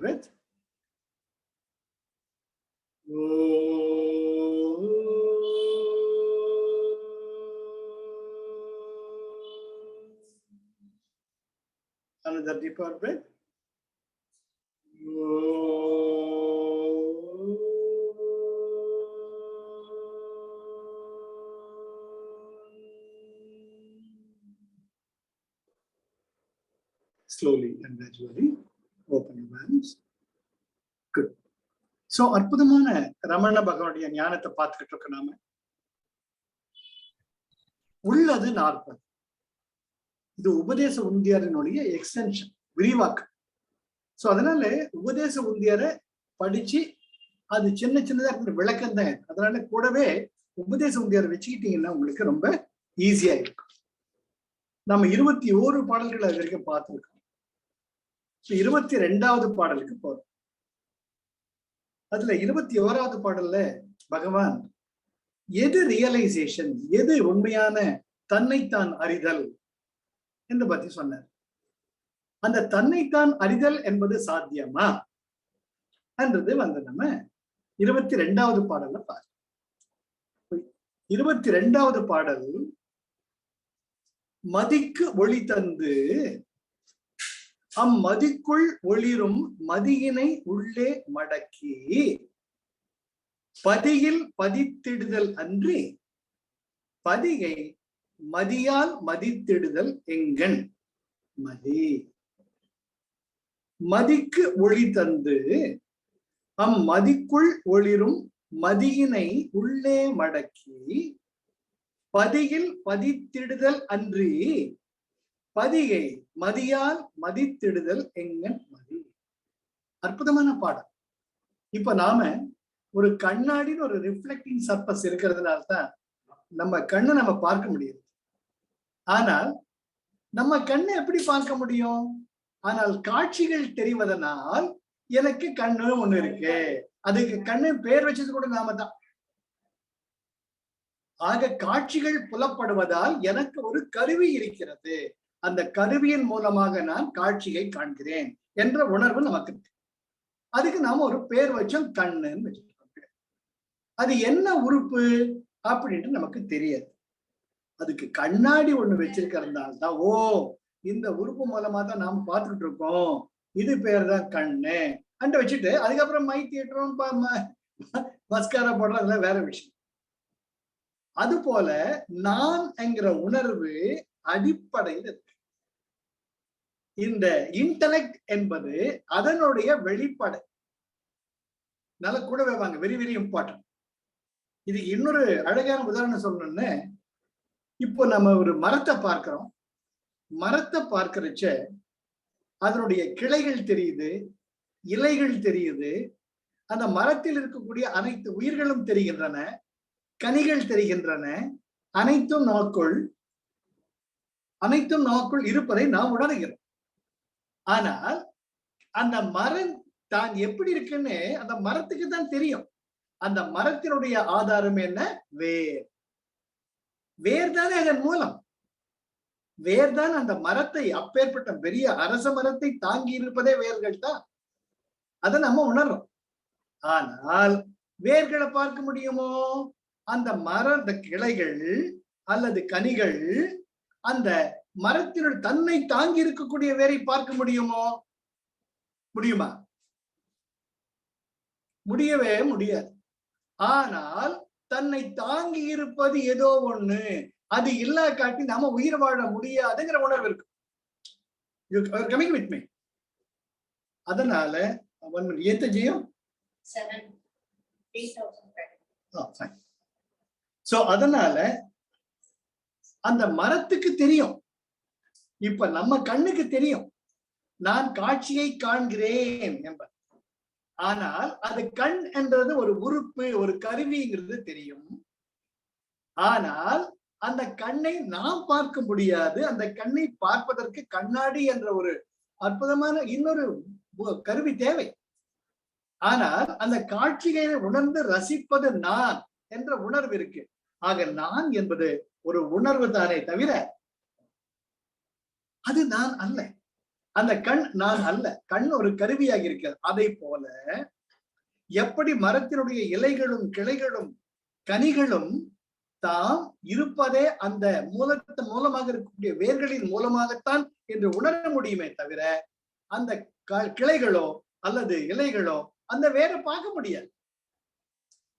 breath. Another deeper breath. Slowly and gradually open your hands. Good. So அற்புதமான ரமண பகவானுடைய ஞானத்தை பார்த்துக்கிட்டு இருக்க நாம. உள்ளது 40. இது உபதேச உந்தியாரினுடைய எக்ஸ்டென்ஷன், விரிவாக்கம். சோ அதனால உபதேச உந்தியாரை படிச்சு அது சின்ன சின்னதா இருக்கிற விளக்கம் தான். அதனால கூடவே உபதேச உந்தியாரை வச்சுக்கிட்டீங்கன்னா உங்களுக்கு ரொம்ப ஈஸியா இருக்கும். நம்ம 21 பாடல்கள் அது வரைக்கும் பார்த்துருக்கோம். 22வது பாடலுக்கு போறோம். அதுல 21வது பாடல்ல பகவான் எது ரியலைசேஷன், எது உண்மையான தன்னைத்தான் அறிதல் என்று பத்தி சொன்னார். அந்த தன்னைத்தான் அறிதல் என்பது சாத்தியமா என்றது நம்ம 22வது பாடல்ல பார்க்க. 22வது பாடல் மதிக்கு ஒளி தந்து அம்மதிக்குள் ஒளிரும் மதியினை உள்ளே மடக்கி பதியில் பதித்திடுதல் அன்றி பதிகை மதியால் மதித்திடுதல் எங்கண். மதி மதிக்கு ஒளி தந்து அம்மதிக்குள் ஒளிரும் மதியினை உள்ளே மடக்கி பதியில் பதித்திடுதல் அன்றி பதிகை மதியால் மதித்திடுதல் எங்கன் மதி. அற்புதமான பாடம். இப்ப நாம ஒரு கண்ணாடின்னு ஒரு ரிஃப்ளெக்டிங் சர்ஃபஸ் இருக்கிறதுனால தான் நம்ம கண்ணை நம்ம பார்க்க முடியுது. ஆனால் நம்ம கண்ணை எப்படி பார்க்க முடியும்? ஆனால் காட்சிகள் தெரிவதனால் எனக்கு கண்ணு ஒண்ணு இருக்கு, அதுக்கு கண்ணு பேர் வச்சது கூட நாம தான். ஆக காட்சிகள் புலப்படுவதால் எனக்கு ஒரு கருவி இருக்கிறது, அந்த கருவியின் மூலமாக நான் காட்சியை காண்கிறேன் என்ற உணர்வு நமக்கு இருக்கு. அதுக்கு நாம ஒரு பேர் வச்சோம், கண்ணுன்னு வச்சிருக்கோம். அது என்ன உறுப்பு அப்படின்ட்டு நமக்கு தெரியாது. அதுக்கு கண்ணாடி ஒண்ணு வச்சிருக்கிறதுனால தான் ஓ இந்த உறுப்பு மூலமா தான் நாம பார்த்துக்கிட்டு இருக்கோம், இது பேர் தான் கண்ணு அண்ட வச்சுட்டு அதுக்கப்புறம் மை தியேட்டரும் மஸ்காரா போடுறோம், அதெல்லாம் வேற விஷயம். அது போல நான் என்கிற உணர்வு அடிப்படையில் இருக்கு. இந்த இன்டலெக்ட் என்பது அதனுடைய வெளிப்பாடு. நல்ல கூடவே வாங்க, வெரி வெரி இம்பார்ட்டன்ட். இது இன்னொரு அழகான உதாரணம் சொல்லணும்னு, இப்போ நம்ம ஒரு மரத்தை பார்க்கிறோம். மரத்தை பார்க்கிறச்ச அதனுடைய கிளைகள் தெரியுது, இலைகள் தெரியுது, அந்த மரத்தில் இருக்கக்கூடிய அனைத்து உயிர்களும் தெரிகின்றன, கனிகள் தெரிகின்றன, அனைத்தும் நமக்குள் இருப்பதை நாம் உணர்கிறோம். ஆனால் அந்த மரம் தான் எப்படி இருக்குன்னு அந்த மரத்துக்கு தான் தெரியும். அந்த மரத்தினுடைய ஆதாரம் என்ன? வேர் தானே அதன் மூலம். வேர் தான் அந்த மரத்தை, அப்பேற்பட்ட பெரிய அரச மரத்தை தாங்கி இருப்பதே வேர்கள் தான். அதை நம்ம உணர்றோம். ஆனால் வேர்களை பார்க்க முடியுமோ? அந்த மர கிளைகள் அல்லது கனிகள் அந்த மரத்தினுடைய தன்னை தாங்கி இருக்கக்கூடிய வேரை பார்க்க முடியுமோ? முடியுமா? முடியவே முடியாது. ஆனால் தன்னை தாங்கி இருப்பது ஏதோ ஒண்ணு, அது இல்லா காட்டி நாம உயிர் வாழ முடியாதுங்கிற உணர்வு இருக்கு. coming with me. அதனால ஏத்தஜியும் சோ அதனால அந்த மரத்துக்கு தெரியும், இப்ப நம்ம கண்ணுக்கு தெரியும் நான் காட்சியை காண்கிறேன் என்பது. ஆனால் அது கண் என்றது ஒரு உறுப்பு, ஒரு கருவிங்கிறது தெரியும். ஆனால் அந்த கண்ணை நாம் பார்க்க முடியாது. அந்த கண்ணை பார்ப்பதற்கு கண்ணாடி என்ற ஒரு அற்புதமான இன்னொரு கருவி தேவை. ஆனால் அந்த காட்சிகளை உணர்ந்து ரசிப்பது நான் என்ற உணர்வு இருக்கு. ஆக நான் என்பது ஒரு உணர்வு தானே தவிர அது நான் அல்ல. அந்த கண் நான் அல்ல, கண் ஒரு கருவியாக இருக்கிறது. அதை போல எப்படி மரத்தினுடைய இலைகளும் கிளைகளும் கனிகளும் தாம் இருப்பதே அந்த மூலமாக இருக்கக்கூடிய வேர்களின் மூலமாகத்தான் என்று உணர முடியுமே தவிர அந்த கிளைகளோ அல்லது இலைகளோ அந்த வேரை பார்க்க முடியாது.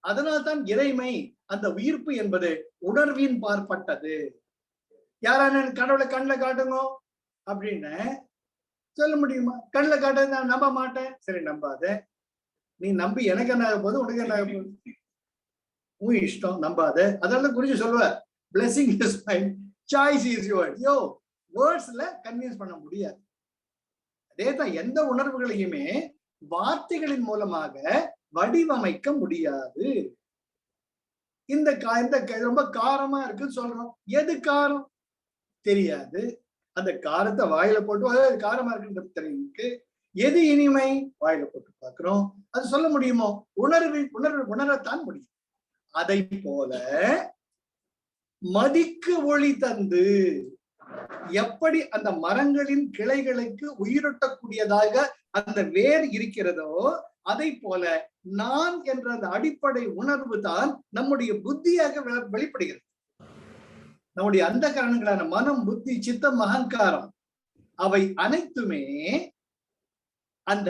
அதனால்தான் இறைமை, அந்த உயிர்ப்பு என்பது உணர்வின் பார்ப்பட்டது. யாரான கடவுளை கண்ணில் காட்டுங்க அப்படின்னு சொல்ல முடியுமா? கண்ணில் காட்ட நான் நம்ப மாட்டேன். சரி, நம்பாத. நீ நம்பி எனக்கு என்ன ஆக போகுது, உனக்கு என்ன ஆக போகுது, உன் இஷ்டம், நம்பாத. அதனால குறிச்சு சொல்லுவ, blessing is mine, choice is yours. யோ, வேர்ட்ஸ்ல கன்வின்ஸ் பண்ண முடியாது. அதேதான் எந்த உணர்வுகளையுமே வார்த்தைகளின் மூலமாக வடிவமைக்க முடியாது. இந்த ரொம்ப காரமா இருக்குன்னு சொல்றோம். எது காரம் தெரியாது. அந்த காரத்தை வாயில போட்டு காரமா இருக்குன்றது தெரியுது. எது இனிமை வாயில போட்டு பார்க்கிறோம். அது சொல்ல முடியுமோ? உணரத்தான் முடியும். அதை போல மதிக்கு ஒளி தந்து எப்படி அந்த மரங்களின் கிளைகளுக்கு உயிரூட்டக்கூடியதாக அந்த வேர் இருக்கிறதோ அதை போல நான் என்ற அந்த அடிப்படை உணர்வு தான் நம்முடைய புத்தியாக வெளிப்படுகிறது. நம்முடைய அந்த காரணங்களான மனம், புத்தி, சித்தம், அகங்காரம் அவை அனைத்துமே அந்த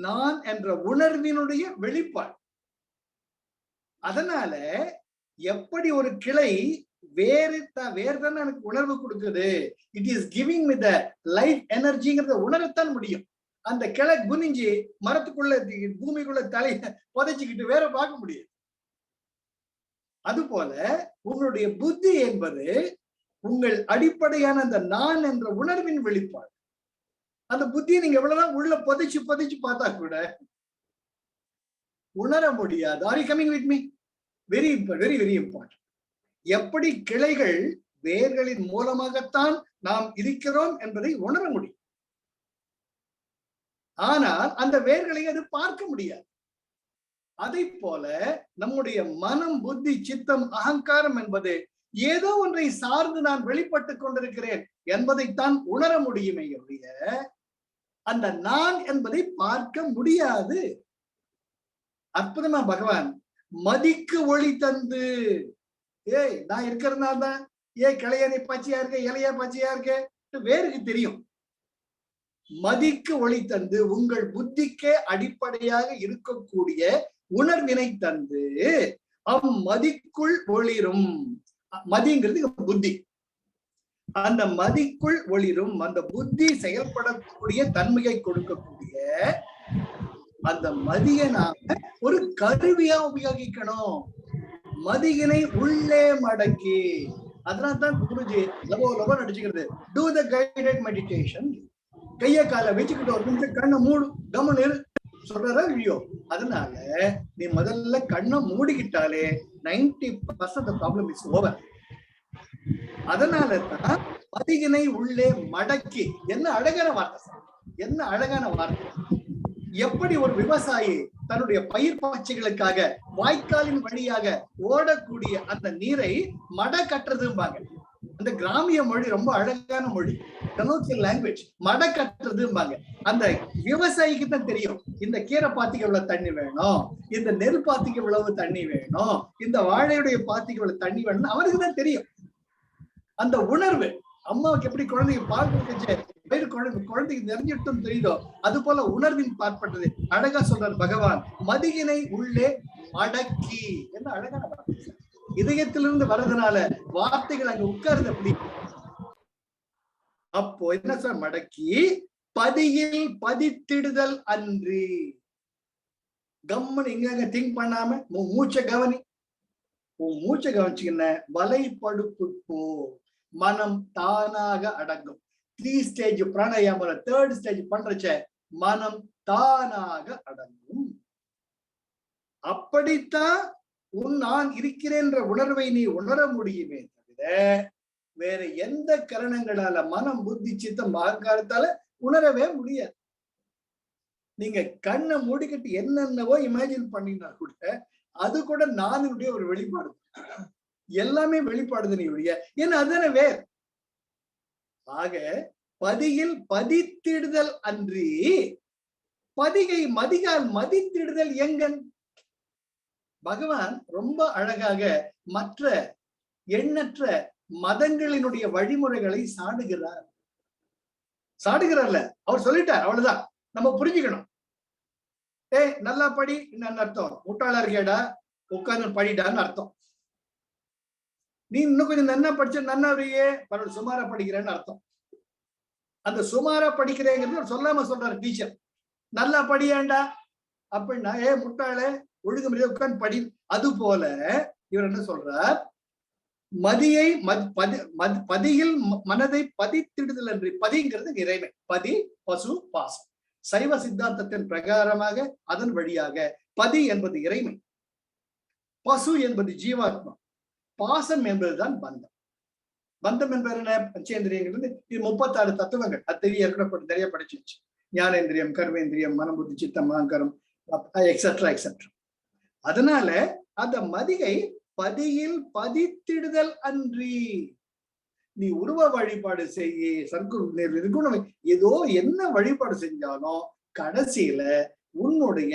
நான் என்ற உணர்வினுடைய வெளிப்பாடு. அதனால எப்படி ஒரு கிளை வேறு தானே எனக்கு உணர்வு கொடுக்குது, it is giving with life எனர்ஜிங்கிறத உணரத்தான் முடியும். அந்த கிளை குனிஞ்சு மரத்துக்குள்ள பூமிக்குள்ள தலைய புதைச்சிக்கிட்டு வேற பார்க்க முடியாது. அதுபோல உங்களுடைய புத்தி என்பது உங்கள் அடிப்படையான அந்த நான் என்ற உணர்வின் வெளிப்பாடு. அந்த புத்தியை நீங்க எவ்வளவுதான் உள்ள புதைச்சு பார்த்தா கூட உணர முடியாது. Are you coming with me? Very very very important. எப்படி கிளைகள் வேர்களின் மூலமாகத்தான் நாம் இருக்கிறோம் என்பதை உணர முடியும். ஆனால் அந்த வேர்களை அது பார்க்க முடியாது. அதை போல நம்முடைய மனம், புத்தி, சித்தம், அகங்காரம் என்பது ஏதோ ஒன்றை சார்ந்து நான் வெளிப்பட்டுக் கொண்டிருக்கிறேன் என்பதைத்தான் உணர முடியுமே ஒழிய அந்த நான் என்பதை பார்க்க முடியாது. அற்புதமா பகவான் மதிக்கு ஒளி தந்து, நான் இருக்கிறதுனால தான் கிளையனை பச்சையா இருக்க, இலையா பச்சையா இருக்க வேருக்கு தெரியும். மதிக்கு ஒளி தந்து உங்கள் புத்திக்கே அடிப்படையாக இருக்கக்கூடிய உணர்வினை தந்து அம்மதிக்குள் ஒளிரும். மதிங்கிறது புத்தி. அந்த மதிக்குள் ஒளிரும், அந்த புத்தி செயல்படக்கூடிய தன்மையை கொடுக்கக்கூடிய அந்த மதியை நாம ஒரு கருவியா உபயோகிக்கணும். மதியினை உள்ளே மடக்கி, அதனால்தான் குருஜி லவோ நடிச்சுக்கிறது, டூ த கைடட் மெடிடேஷன். கைய கால வச்சுக்கிட்டு ஒரு நிமிஷம் கண்ணை மூடு, கவனம் சொல்றதா இல்லையோ. அதனால நீ முதல்ல கண்ணை மூடிக்கிட்டாலே 90% ப்ராப்ளம் இஸ் ஓவர். அதனாலதான் மதியினை உள்ளே மடக்கி. என்ன அழகான வார்த்தை, என்ன அழகான வார்த்தை. எப்படி ஒரு விவசாயி தன்னுடைய பயிர் பச்சைகளுக்காக வாய்க்காலின் வழியாக ஓடக்கூடிய அந்த நீரை மட கட்டுறதும்பாங்க. அந்த கிராமிய மொழி ரொம்ப அழகான மொழி, லாங்குவேஜ். மட கட்டுறதும்பாங்க. அந்த விவசாயிக்கு தான் தெரியும் இந்த கீரை பாத்திக்கு இவ்வளவு தண்ணி வேணும், இந்த நெல் பாத்திக்கு இவ்வளவு தண்ணி வேணும், இந்த வாழையுடைய பாத்திக்கு இவ்வளவு தண்ணி வேணும், அவனுக்கு தான் தெரியும். அந்த உணர்வு அம்மாவுக்கு எப்படி குழந்தைக்கு பால் கொடுத்துச்சு, குழந்தைக்கு நிறைஞ்சிட்டும் தெரியுதோ அது போல உணர்வின் பார்ப்பட்டது. அழகா சொல்றார் பகவான், மதியினை உள்ளே மடக்கி. என்ன அழகான வார்த்தை. இதயத்திலிருந்து வர்றதுனால வார்த்தைகள் அங்க உட்கார்ந்து அப்படி. அப்போ என்ன சார் மடக்கி, பதியில் பதித்திடுதல் அன்றி. கம்மன் இங்க திங்க் பண்ணாம மூச்சை கவனி. மூச்சை கவனிச்சுக்கின்ன வலைப்படுப்பு போ, மனம் தானாக அடங்கும். 3 ஸ்டேஜ் பிராணாயாம 3rd ஸ்டேஜ் பண்றச்ச மனம் தானாக அடங்கும். அப்படித்தான் நான் இருக்கிறேன் என்ற உணர்வை நீ உணர முடியுமே தவிர வேற எந்த கரணங்களால, மனம், புத்தி, சித்தம், அகங்காரத்தால உணரவே முடியாது. நீங்க கண்ணை மூடிக்கிட்டு என்னென்னவோ இமேஜின் பண்ணினா கூட அது கூட நானுடைய ஒரு வெளிப்பாடு. எல்லாமே வெளிப்பாடுது நீ உடைய. ஏன்னா அதுதானே வேர். ஆக பதியில் பதித்திடுதல் அன்றி பதிகை மதிகால் மதித்திடுதல் எங்கன். பகவான் ரொம்ப அழகாக மற்ற எண்ணற்ற மதங்களினுடைய வழிமுறைகளை சாடுகிறார்ல. அவர் சொல்லிட்டார், அவ்வளவுதான். நம்ம புரிஞ்சுக்கணும். நல்லா படி என்னன்னு அர்த்தம்? முட்டாளா இருக்கேடா, உட்கார்ந்து படிடான்னு அர்த்தம். நீ இன்னும் கொஞ்சம் நன்னா படிச்ச நன்னா வரையே பரவாயில்ல, சுமாரா படிக்கிறேன்னு அர்த்தம். அந்த சுமாரா படிக்கிறேங்கிறது சொல்லாம சொல்றாரு டீச்சர். நல்லா படியாண்டா அப்படின்னா முட்டாள ஒழுங்கு முறையை உட்கார்ந்து படி. அது போல இவர் என்ன சொல்றார்? மதியை பதியில் மனதை பதித்திடுதல் என்று. பதிங்கிறது இறைமை. பதி பசு பாசம். சைவ சித்தாந்தத்தின் பிரகாரமாக அதன் வழியாக பதி என்பது இறைமை, பசு என்பது ஜீவாத்மா, பாசம் என்பதுதான் பந்தம். பந்தம் என்பது என்ன? பஞ்சேந்திரியங்கள். இது 36 தத்துவங்கள். அது நிறைய படிச்சிருச்சு. ஞானேந்திரியம், கர்மேந்திரியம், மனம், புத்தி, சித்தம், அகங்காரம், எக்ஸெட்ரா எக்ஸெட்ரா. அதனால அந்த மதியை பதியில் பதித்திடுதல் அன்றி. நீ உருவ வழிபாடு செய்ய, சர்க்குணம் ஏதோ என்ன வழிபாடு செஞ்சாலும் கடைசியில உன்னுடைய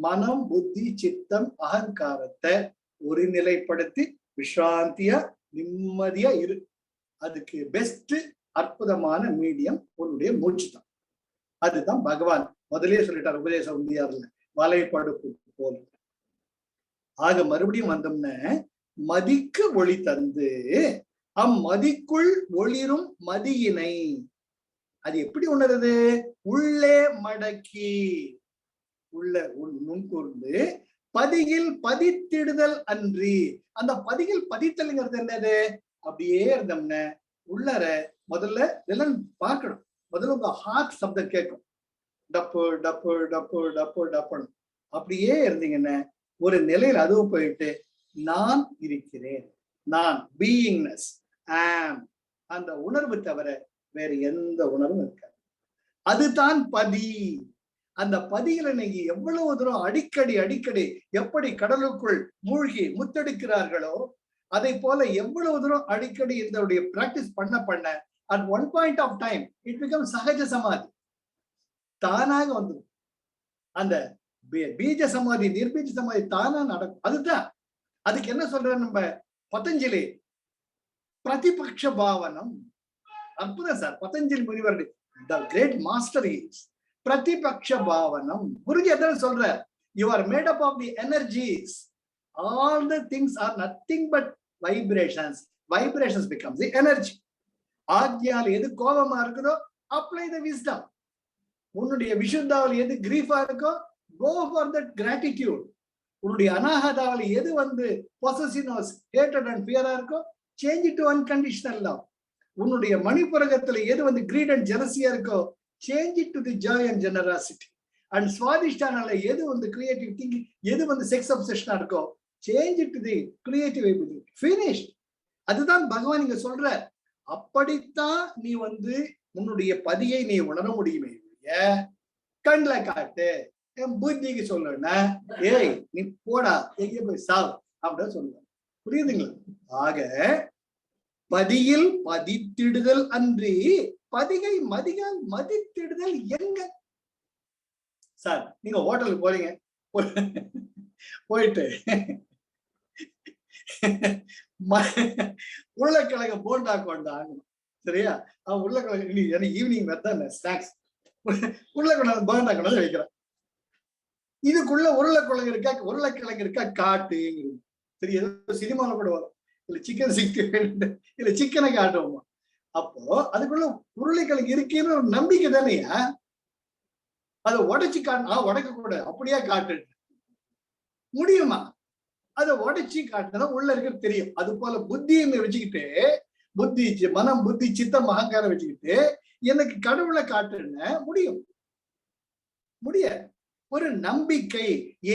மனம், புத்தி, சித்தம், அகங்காரத்தை ஒருநிலைப்படுத்தி விஸ்ராந்தியா நிம்மதியா இரு. அதுக்கு பெஸ்ட் அற்புதமான மீடியம் உன்னுடைய மூச்சு தான். அதுதான் பகவான் முதலே சொல்லிட்டார் உபதேச உந்தியார்ல, வலைப்படுப்பு போல. ஆக மறுபடியும் வந்தோம்னா, மதிக்கு ஒளி தந்து அம்மதிக்குள் ஒளிரும் மதியினை. அது எப்படி உணருது? உள்ளே மடக்கி உள்ள முன்கூர்ந்து பதியில் பதித்திடுதல் அன்றி. அந்த பதியில் பதித்தல்ங்கிறது என்னது? அப்படியே இருந்தோம்னா உள்ளர முதல்ல இதெல்லாம் பார்க்கணும். முதல்ல உங்க ஹார்ட் சப்தம் கேட்கும். டப்பு டப்பு டப்பு டப்பு டப்புன்னு அப்படியே இருந்தீங்கன்னா ஒரு நிலையில் அதுவும் போயிட்டு நான் இருக்கிறேன், நான் பீயிங்னஸ், ஆம், அந்த உணர்வு தவிர வேற எந்த உணர்வும் இருக்காது. அதுதான் பதி. அந்த பதியில நீங்க எவ்வளவு தூரம் அடிக்கடி எப்படி கடலுக்குள் மூழ்கி முத்தெடுக்கிறார்களோ அதை போல எவ்வளவு தூரம் அடிக்கடி இதனுடைய பிராக்டிஸ் பண்ண at one point of time it becomes சகஜ சமாதி. தானாக வந்துடும். அந்த பீஜ சமாதி, நிர்பீஜ சமாதி தானா நடக்கும். அதுதான். அதுக்கு என்ன சொல்ற நம்ம பதஞ்சலி? பிரதிபக்ஷ பாவனம். அற்புதம் சார். பதஞ்சலி முனிவர் the great master is பிரதிபக்ஷ பாவனம். Guruji எதாவது சொல்ற, you are made up of the energies. All the things are nothing but vibrations. Vibrations becomes the energy. ஆக்ஞால எது கோபமா இருக்குதோ apply the wisdom. உன்னுடைய விஷுத்தாவில் எது கிரீஃபா இருக்கோ go for that gratitude. உன்னுடைய அனாகதாவில் எது possessiveness, hatred and fear இருக்கோ change it to unconditional love. உன்னுடைய மணிப்புரகத்துல எது greed and jealousy இருக்கோ change it to the joy and generosity. And ஸ்வாதிஷ்டானால எது creative thinking, எது sex obsession இருக்கோ change it to the creative ability. Finished. அதுதான் பகவான் இங்க சொல்ற. அப்படித்தான் நீ உன்னுடைய பதியை நீ உணர முடியுமே. கண்ல காட்டு. என் புத்திக்கு சொல்லணும்னா ஏய் நீ போடா, எங்கே போய் சாவு அப்படின்னு சொல்லுவேன். புரியுதுங்களா? ஆக பதியில் பதித்திடுதல் அன்றி பதிகை மதிகால் மதித்திடுதல் எங்க? சார் நீங்க ஹோட்டலுக்கு போறீங்க, போயிட்டு உருளைக்கிழங்கு போண்டா கொண்டாங்க. சரியா? உருளைக்கிழங்கு ஈவினிங் தான் ஸ்நாக்ஸ். உருளைக்கிழங்கு போண்டா கொண்டாந்து வைக்கிறேன். இதுக்குள்ள உருளைக்கிழங்கு இருக்கா காட்டுங்கிறது. சரி, ஏதோ சினிமால கூட வரும். இல்ல சிக்கன் 60 இல்ல சிக்கனை காட்டுவோமா? அப்போ அதுக்குள்ள உருளைக்கிழங்கு இருக்குன்னு ஒரு நம்பிக்கை தானேயா? அதை உடைச்சு உடைக்க கூட அப்படியே காட்டு முடியுமா? அதை உடைச்சு காட்டுனா உள்ள இருக்கிறது தெரியும். அது போல புத்தியை வச்சுக்கிட்டு, புத்தி மனம், புத்தி, சித்தம், அகங்காரம் வச்சுக்கிட்டு எனக்கு கடவுளை காட்டுன்னு முடியாது. ஒரு நம்பிக்கை.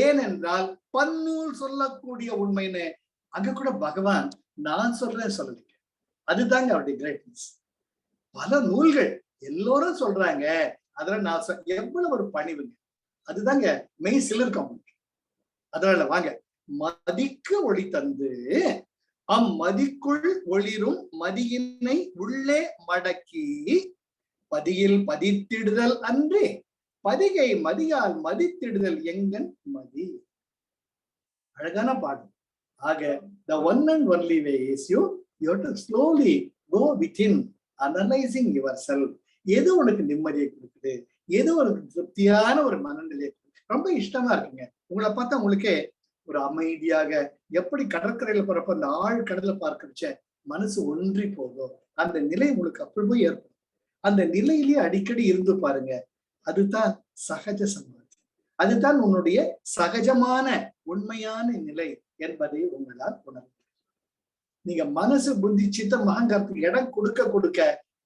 ஏனென்றால் பன்னூல் சொல்லக்கூடிய உண்மைன்னு அங்க கூட பகவான் நான் சொல்றேன் சொல்லலைங்க. அதுதாங்க அவருடைய கிரேட்னஸ். பல நூல்கள் எல்லோரும் சொல்றாங்க, அதுல நான் எவ்வளவு ஒரு பணிவுங்க. அதுதாங்க மெய் சிலிர்க்கும். அதனால வாங்க, மதிக்கு ஒளி தந்து அம்மதிக்குள் ஒளிரும் மதியினை உள்ளே மடக்கி பதியில் பதித்திடுதல் அன்றே பதிகை மதியால் மதித்திடுதல் எங்கன் மதி. அழகான பாடம். ஆக the one and only way is you have to slowly go within analyzing yourself. எது உனக்கு நிம்மதியை கொடுக்குது, எது உனக்கு திருப்தியான ஒரு மனநிலையை ரொம்ப இஷ்டமா இருக்குங்க. உங்களை பார்த்தா உங்களுக்கே ஒரு அமைதியாக, எப்படி கடற்கரையில போறப்ப அந்த ஆழ் கடலை பார்க்கறச்ச மனசு ஒன்றி போதும், அந்த நிலை உங்களுக்கு அப்படி போய் ஏற்படும். அந்த நிலையிலேயே அடிக்கடி இருந்து பாருங்க. அதுதான் சகஜ சமாதி, அதுதான் உன்னுடைய சகஜமான உண்மையான நிலை என்பதை உங்களால் உணர. நீங்க மனசு புத்தி சித்தம் அகங்காரத்துக்கு இடம் கொடுக்க கொடுக்க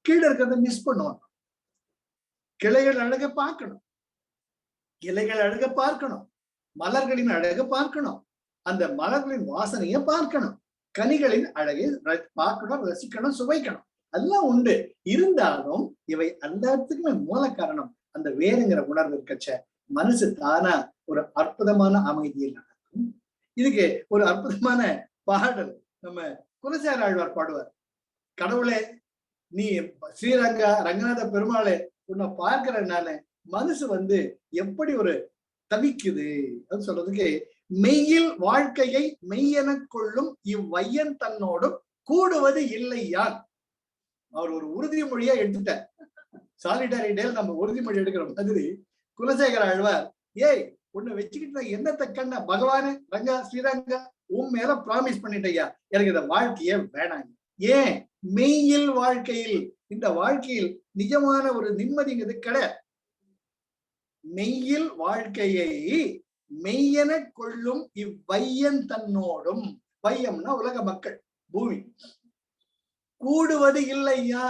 கீழே இருக்கிறத மிஸ் பண்ணுவாங்க. கிளைகள் அழக பார்க்கணும், இலைகள் அழக பார்க்கணும், மலர்களின் அழக பார்க்கணும், அந்த மலர்களின் வாசனையை பார்க்கணும், கனிகளின் அழகை பார்க்கணும், ரசிக்கணும், சுவைக்கணும். எல்லாம் உண்டு. இருந்தாலும் இவை எல்லாத்துக்குமே மூல காரணம் அந்த வேறுங்கிற உணர்வு இருக்கச்ச மனசு தானா ஒரு அற்புதமான அமைதியில் நடக்கும். இதுக்கு ஒரு அற்புதமான பாடல் நம்ம குலசேகர ஆழ்வார் பாடுவார். கடவுளே, நீ ஸ்ரீரங்கா ரங்கநாத பெருமாளே, உன்னை பார்க்கிறனால மனசு எப்படி ஒரு தவிக்குது அது சொல்றதுக்கு, மெய்யில் வாழ்க்கையை மெய்யென கொள்ளும் இவ்வையன் தன்னோடும் கூடுவது இல்லையான். அவர் ஒரு உறுதிமொழியா எடுத்துட்டார். சாலிடாரி டேல் நம்ம உறுதிமொழி எடுக்கிற மாதிரி குலசேகர ஆழ்வார், ஏய் உன்னை வச்சுக்கிட்டு என்னத்தை கண்ண பகவானே ரங்கா ஸ்ரீரங்கா உன் மேல ப்ராமிஸ் பண்ணிட்டையா, எனக்கு இந்த வாழ்க்கையே வேணாங்க. ஏன்? மெய்யில் வாழ்க்கையில், இந்த வாழ்க்கையில் நிஜமான ஒரு நிம்மதிங்கிறது கிடையாது. மெய்யில் வாழ்க்கையை மெய்யென கொள்ளும் இவ்வையன் தன்னோடும், வையம்னா உலக மக்கள், பூமி, கூடுவது இல்லையா.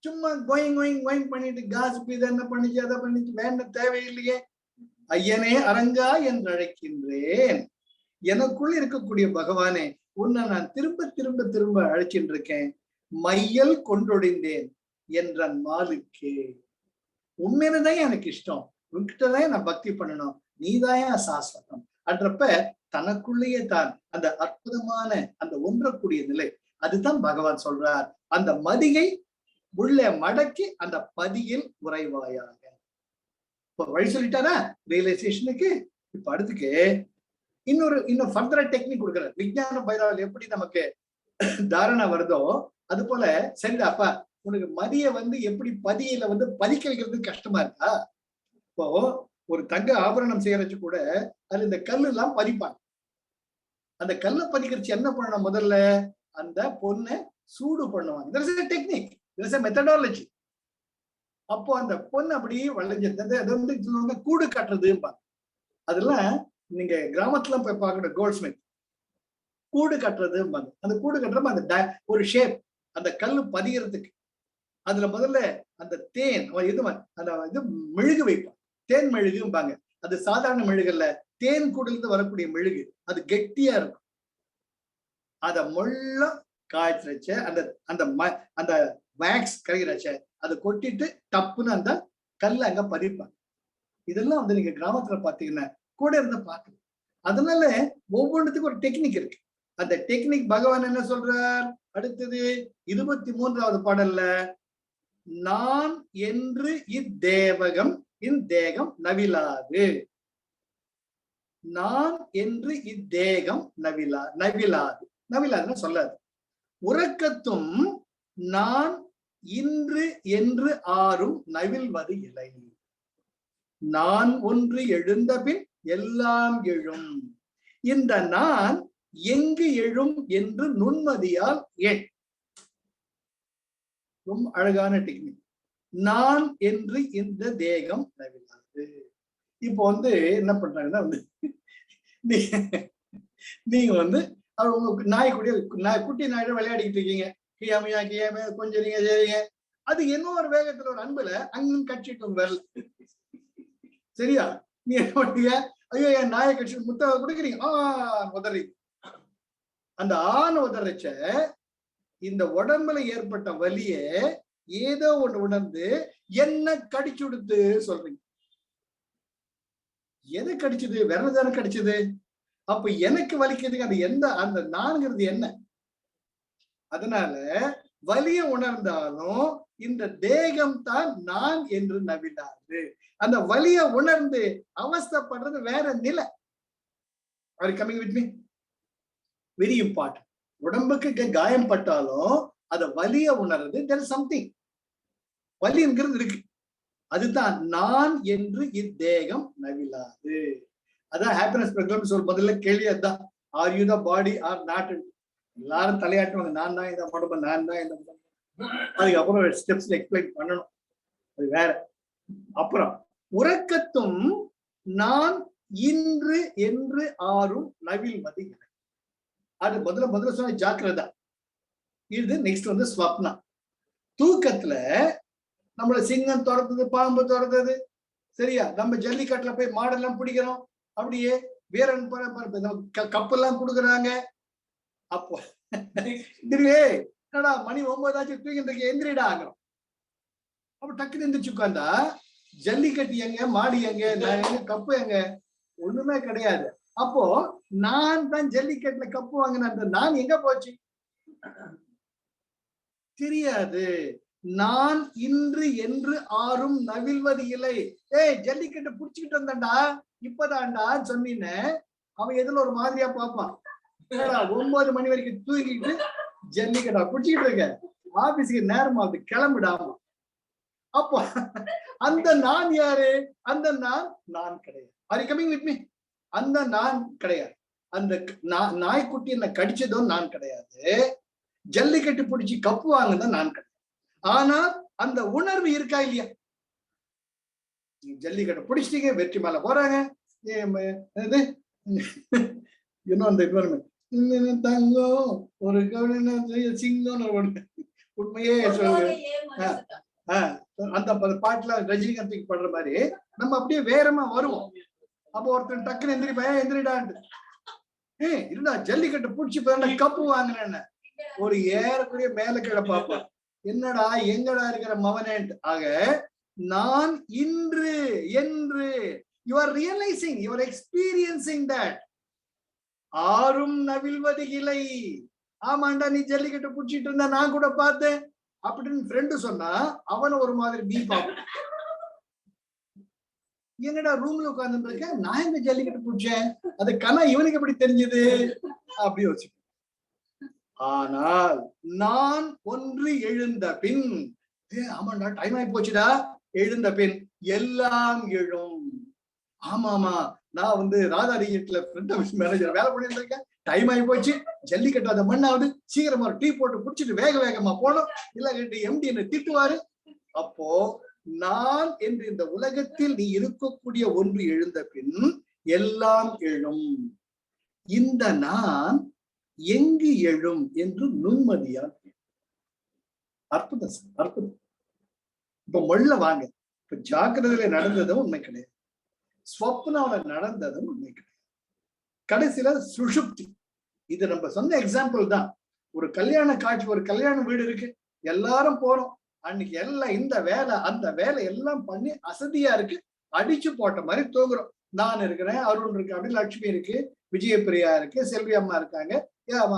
சும்மா கோயிங் கோயிங் கோயிங் பண்ணிட்டு காசுப்பு இதை என்ன பண்ணிச்சு அதை பண்ணிச்சு வேண்ட தேவையில்லையே. ஐயனே அரங்கா என்று அழைக்கின்றேன், எனக்குள் இருக்கக்கூடிய பகவானே உன்னை நான் திரும்ப திரும்ப திரும்ப அழைச்சிட்டு இருக்கேன். மையல் கொண்டொழிந்தேன் என்ற மாலுக்கே, உண்மையில்தான் எனக்கு இஷ்டம், உன்கிட்டதான் நான் பக்தி பண்ணணும், நீதான் சாஸ்வதம் அன்றப்ப தனக்குள்ளேயே தான் அந்த அற்புதமான அந்த ஒன்றக்கூடிய நிலை, அதுதான் பகவான் சொல்றார். அந்த மதியை உள்ள மடக்கி அந்த பதியில் உறைவாயாக. இப்ப வழி சொல்லிட்டாரா ரியலைசேஷனுக்கு. இப்ப அடுத்துக்கு இன்னும் ஃபர்தரா டெக்னிக் கொடுக்குறாரு. விஞ்ஞான பைரவல் எப்படி நமக்கு தாரணை வருதோ அது போல சரிடாப்பா, உனக்கு மதிய எப்படி பதியில பதிக்க வைக்கிறதுக்கு கஷ்டமா இருக்கா? இப்போ ஒரு தங்க ஆபரணம் செய்யறச்சு கூட அது இந்த கல்லு எல்லாம் பதிப்பாங்க. அந்த கல்லை பதிக்கிறச்சு என்ன பண்ணணும்? முதல்ல அந்த பொண்ணை சூடு பண்ணுவாங்க. there is a technique, there is a methodology. அப்போ அந்த பொண்ணு அப்படி வளைஞ்சது அது சொல்லுவாங்க கூடு கட்டுறதுப்பாங்க. அதெல்லாம் நீங்க கிராமத்துல போய் பார்க்கணும், கோல்ட்ஸ்மித் கூடு கட்டுறதுப்பாங்க. அந்த கூடு கட்டுறப்ப அந்த ஒரு ஷேப் அந்த கல்லு பதிகிறதுக்கு அதுல முதல்ல அந்த தேன் அந்த மெழுகு வைப்பாங்க, தேன் மெழுகும்பாங்க. அது சாதாரண மெழுகுல தேன் கூடிலிருந்து வரக்கூடிய மெழுகு, அது கெட்டியா இருக்கும். அத மொள்ள காய்ச்சறச்ச அந்த அந்த அந்த வேக்ஸ் கரைகிறச்ச அதை கொட்டிட்டு டப்புன்னு அந்த கல்ல அங்க பதிப்பாங்க. இதெல்லாம் நீங்க கிராமத்துல பாத்தீங்கன்னா கூட இருந்து பார்க்கணும். அதனால ஒவ்வொன்றுத்துக்கும் ஒரு டெக்னிக் இருக்கு. அந்த டெக்னிக் பகவான் என்ன சொல்றார்? அடுத்தது 23வது பாடல்ல, நான் என்று இத்தேவகம் இந்தேகம் நவிலாது, நான் என்று இத்தேகம் நவிலாது. நவிலாதுன்னு சொல்லாது. உறக்கத்தும் நான் இன்று என்று ஆறும் நவில்வது இலை, நான் ஒன்று எழுந்த பின் எல்லாம் எழும், இந்த நான் எங்கு எழும் என்று நுண்மதியால் ஏன். ரொம்ப அழகான டெக்னிக். நான் என்று இந்த தேகம் நவிலாது. இப்போ என்ன பண்றாங்கன்னா நீங்க உங்க நாய்க்குடிய குட்டி நாயோட விளையாடிக்கிட்டு இருக்கீங்க, கியாமையா கியாம கொஞ்சம் நீங்க செய்றீங்க. அது இன்னொரு வேகத்துல ஒரு அன்புல அங்கும் கட்சிட்டும் வரல. சரியா? நீ என்ன பண்ணீங்க? ஐயோ என் நாயை கட்சி முத்த கொடுக்குறீங்க, உதறீங்க. அந்த உதறச்ச இந்த உடம்புல ஏற்பட்ட வலிய ஏதோ ஒண்ணு உணர்ந்து என்ன கடிச்சு கொடுத்து சொல்றீங்க. எதை கடிச்சது? விரல் தானே கடிச்சது. அப்ப எனக்கு வலிக்கிறதுக்கு அந்த அந்த நான்கிறது என்ன? அதனால வலிய உணர்ந்தாலும் இந்த தேகம் தான் நான் என்று நவிடாது. அந்த வலிய உணர்ந்து அவஸ்தைப்படுறது வேற நிலை. Are you coming with me? Very important. உடம்புக்கு காயம் பட்டாலும் அத வலிய உணர்றது there is something. வலி என்கிறது இருக்கு. அதுதான் நான் என்று இத்தேகம் நவிலாது. அதான் ஹாப்பினஸ் ப்ரோக்ராம் சொல்ல முதல்ல கேள்வி அதுதான். Are you the body or not? எல்லாரும் தலையாட்டுவாங்க, நான் தான் இந்த உடம்பு, நான் தான் இந்த உடம்பு. அதுக்கப்புறம் ஸ்டெப்ஸ் எக்ஸ்பிளைன் பண்ணணும், அது வேற. அப்புறம் உறக்கத்தும் நான் இன்று என்று ஆறும் நவில்வது இல்லை. அது முதல்ல சொன்ன ஜாக்கிரதா. இது நெக்ஸ்ட் வந்து ஸ்வப்னா. தூக்கத்துல நம்மள சிங்கம் துரத்துது, பாம்பு துரத்துது, சரியா? நம்ம ஜல்லிக்கட்டுல போய் மாடெல்லாம் பிடிக்கிறோம், அப்படியே வீரன் கப்பெல்லாம் கொடுக்குறாங்க. அப்போ இதுவே என்னடா மணி 9 தூக்கிட்டு இருக்க, எந்திரிடா ஆகிறோம். அப்ப டக்குன்னு எந்திரிச்சு உட்கார்ந்தா ஜல்லிக்கட்டு எங்க, மாடி எங்க, நான் எங்க, கப்பு எங்க? ஒண்ணுமே கிடையாது. அப்போ நான் தான் ஜல்லிக்கட்டுல கப்பு வாங்கின நான் எங்க போச்சு தெரியாது. நான் இன்று என்று ஆறும் நவில்வது இல்லை. ஜல்லிக்கட்டு புடிச்சுக்கிட்டு வந்தான்டா, இப்பதான்டா சொன்ன. அவன் எதுல ஒரு மாதிரியா பார்ப்பான். 9 மணி வரைக்கும் தூங்கிட்டு ஜல்லிக்கட்டா புடிச்சுக்கிட்டு இருக்க, ஆபீஸுக்கு நேரம் ஆகுது, கிளம்பிடாம. அப்போ அந்த நான் யாரு? அந்த நான் கிடையாது. Are you coming with me? அந்த நான் கிடையாது. அந்த நாய்க்குட்டி என்ன கடிச்சதும் நான் கிடையாது. ஜல்லிக்கட்டு பிடிச்சி கப்பு வாங்குதான் நான் கிடையாது. ஆனா அந்த உணர்வு இருக்கா இல்லையா? ஜல்லிக்கட்டை பிடிச்சிட்டீங்க, வெற்றி மேல போறாங்க. இன்னும் தங்கம் ஒரு சிங்கம் உண்மையே சொல்லு. அந்த பாட்டுல ரஜினிகாந்த் படுற மாதிரி நம்ம அப்படியே வேறமா வருவோம். அப்போ ஒருத்தன் டக்குன்னு எந்திரிடான்ட்டு, இருடா ஜல்லிக்கட்டு பிடிச்சி கப்பு வாங்கினேன்னு ஒரு ஏறக்குறைய மேல கீழே பார்ப்போம். என்னடா எங்கடா இருக்கிற மவனேன்ட்டு. ஆக நான் இன்று என்று you are realizing, you are experiencing that. ஆறும் நவில்வது இல்லை. ஆமாண்டா நீ ஜல்லிக்கட்டு பிடிச்சிட்டு இருந்தா நான் கூட பார்த்தேன் அப்படின்னு ஃப்ரெண்டு சொன்னா அவனை ஒரு மாதிரி பீ பார்ப்போம். என்னடா ரூம்ல உட்கார்ந்து இருக்க, நான் எங்க ஜல்லிக்கட்டு பிடிச்சேன், அது கனா இவனுக்கு எப்படி தெரிஞ்சது அப்படி யோசிப்பேன். ஆனால் நான் ஒன்று எழுந்த பின், ஆமாண்டா டைம் ஆகி போச்சுடா, எழுந்த பின் எல்லாம் எழும். ஆமாமா நான் வந்து ராதா ரிஜெக்ட்ல ஃப்ரண்ட் ஆஃபீஸ் மேனேஜர் வேலை பண்ணிட்டு இருக்கேன், டைம் ஆகி போச்சு, ஜல்லிக்கட்டு அந்த மண்ணாவது, சீக்கிரமா டீ போட்டு குடிச்சிட்டு வேக வேகமா போனோம், இல்ல எம்டி என்ன திட்டுவாரு. அப்போ நான் என்று இந்த உலகத்தில் நீ இருக்கக்கூடிய ஒன்று எழுந்த பின் எல்லாம் எழும். இந்த நான் எங்கு எழும் என்று நுண்மதியால். அற்புதம் சார், அற்புதம். இப்ப மொள்ள வாங்க. இப்ப ஜாக்கிரதையில நடந்ததும் உண்மை கிடையாது, ஸ்வப்னாவில நடந்ததும் உண்மை கிடையாது, கடைசியில சுஷுப்தி. இது நம்ம சொன்ன எக்ஸாம்பிள் தான். ஒரு கல்யாண காட்சி, ஒரு கல்யாண வீடு இருக்கு, எல்லாரும் போறோம். அன்னைக்கு எல்லாம் இந்த வேலை அந்த வேலை எல்லாம் பண்ணி அசதியா இருக்கு, அடிச்சு போட்ட மாதிரி தூங்குறோம். நான் இருக்கிறேன், அருண் இருக்கு, அப்படி லட்சுமி இருக்கு, விஜயபிரியா இருக்கு, செல்வி அம்மா இருக்காங்க,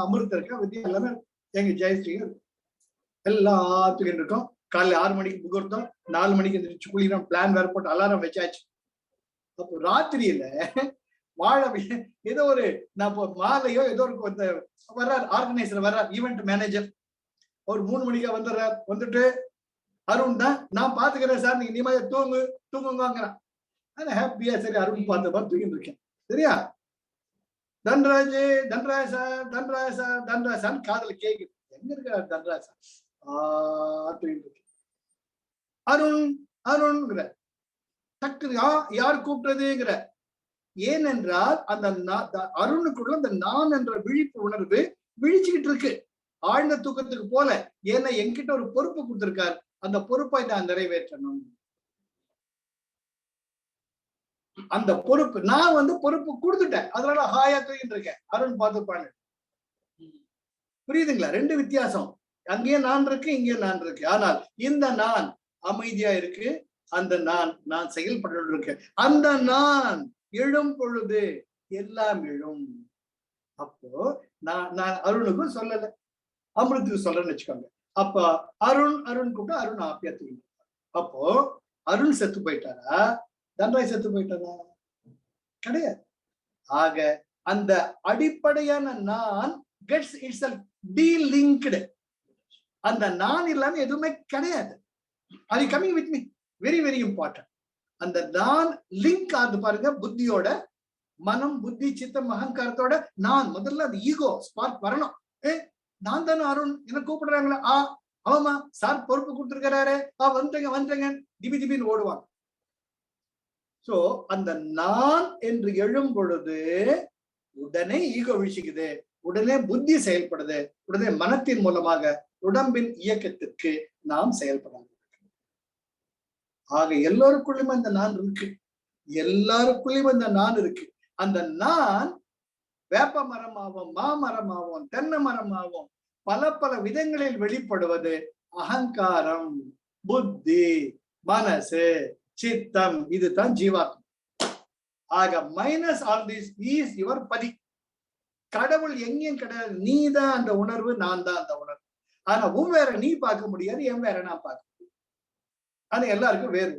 அமிர்தம் இருக்கா, வித்யா எல்லாமே இருக்கு, எங்க ஜெயஸ்ரீ இருக்கு, எல்லாத்துக்கும் இருக்கோம். காலைல 6 மணிக்கு முகூர்த்தம், 4 மணிக்கு எந்திரிச்சு குளிக்கிறோம், பிளான் வேற போட்டு அலாரம் வச்சாச்சு. அப்போ ராத்திரியில வாழ ஏதோ ஒரு நான் மாலையோ ஏதோ ஒரு வர்றார், ஆர்கனைசர் வர்றார், ஈவெண்ட் மேனேஜர், ஒரு 3 மணிக்கா வந்துடுறார். வந்துட்டு அருண் தான், நான் பாத்துக்கிறேன் சார், நீங்க நிம்மதியா தூங்குங்கிறான். ஹாப்பியா சரி அருண் பார்த்த மாதிரி தூங்கிட்டு இருக்கேன். சரியா? Dhanraj Dhanraj sir, Dhanraj sir, Dhanraj sir காதல கேக்குது. எங்க இருக்கிறார் தன்ராஜ் சார்? தூங்கிட்டு இருக்கேன். அருண் அருண்ங்கிற டக்கு, யார் கூப்பிட்டதுங்கிற. ஏனென்றால் அந்த அருணுக்குள்ள அந்த நான் என்ற விழிப்பு உணர்வு விழிச்சுக்கிட்டு இருக்கு, ஆழ்ந்த தூக்கத்துக்கு போல. ஏன்னா என்கிட்ட ஒரு பொறுப்பு கொடுத்திருக்காரு, அந்த பொறுப்பை நான் நிறைவேற்றணும். அந்த பொறுப்பு நான் வந்து பொறுப்பு கொடுத்துட்டேன், அதனால ஹாயா தூக்கிட்டு இருக்கேன். அருண் பார்த்துப்பாங்க. புரியுதுங்களா? 2 வித்தியாசம். அங்கேயே நான் இருக்கு, இங்கே நான் இருக்கு. ஆனால் இந்த நான் அமைதியா இருக்கு, அந்த நான் செயல்பட்டு இருக்கு. அந்த நான் எழும் பொழுது எல்லாம் எழும். அப்போ நான் அருணுக்கும் சொல்லல, அமிர்தத்துக்கு சொல்றேன்னு வச்சுக்கோங்க. அப்ப அருண் அருண் கூப்பிட்டு அருண் ஹாப்பியா தூங்கி. அப்போ அருண் செத்து போயிட்டாரா, தன்ராய் செத்து போயிட்டாரா? கிடையாது. ஆக அந்த அடிப்படையான நான் கெட்ஸ் இட்செல்ஃப் டீலிங்க்டு. அந்த நான் இல்லாம எதுவுமே கிடையாது. அது coming with me, very very important. அந்த நான் லிங்க் ஆகுது பாருங்க புத்தியோட, மனம் புத்தி சித்தம் அகங்காரத்தோட. நான் முதல்ல அது ஈகோ ஸ்பார்க் வரணும். நான் தானே அருண், என்ன கூப்பிடுறாங்களா? ஆமா சார் பொறுப்பு கொடுத்துருக்கிறாரு, வந்துட்டேங்க வந்துட்டேங்க, திபி திபின்னு ஓடுவாங்க. சோ அந்த நான் என்று எழும் பொழுது உடனே ஈகோ வீழ்ச்சிக்குது, உடனே புத்தி செயல்படுது, உடனே மனத்தின் மூலமாக உடம்பின் இயக்கத்திற்கு நாம் செயல்படலாம். ஆக எல்லோருக்குள்ளும் அந்த நான் இருக்கு, எல்லாருக்குள்ளயும் அந்த நான் இருக்கு. அந்த நான் வேப்ப மரமாகவும் மாமரமாகவும் தென்னை மரமாகவும் பல பல விதங்களில் வெளிப்படுவது அகங்காரம், புத்தி, மனசு, சித்தம். இதுதான் ஜீவாத்மா. ஆக minus all this is your பதி. கடவுள் எங்கேயும் கிடையாது. நீ தான் அந்த உணர்வு, நான் தான் அந்த உணர்வு. ஆனா உன் வேற நீ பார்க்க முடியாது, என் வேற நான் பார்க்க முடியும். ஆனா எல்லாருக்கும் வேறு.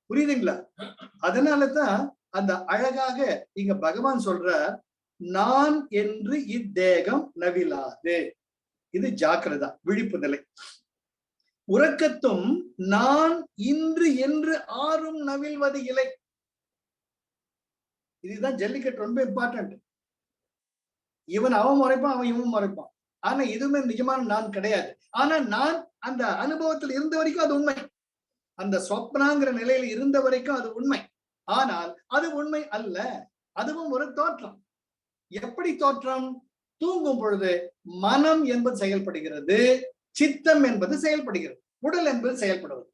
புரியுதுங்களா? அதனாலதான் அந்த அழகாக இங்க பகவான் சொல்ற, நான் என்று இத்தேகம் நவிலாது. இது ஜாக்கிரதா, விழிப்பு நிலை. உறக்கத்தும் நான் இன்று என்று ஆறும் நவில்வது இலை. இதுதான் ஜல்லிக்கட்டு ரொம்ப இம்பார்ட்டன்ட். இவன் அவன் முறைப்பான், அவன் இவன் முறைப்பான். ஆனா இதுவுமே நிஜமான நான் கிடையாது. ஆனா நான் அந்த அனுபவத்தில் இருந்த வரைக்கும் அது உண்மை. அந்த சொப்னாங்கிற நிலையில இருந்த வரைக்கும் அது உண்மை. ஆனால் அது உண்மை அல்ல, அதுவும் ஒரு தோற்றம். எப்படி தோற்றம்? தூங்கும் பொழுது மனம் என்பது செயல்படுகிறது, சித்தம் என்பது செயல்படுகிறது, உடல் என்பது செயல்படுவது.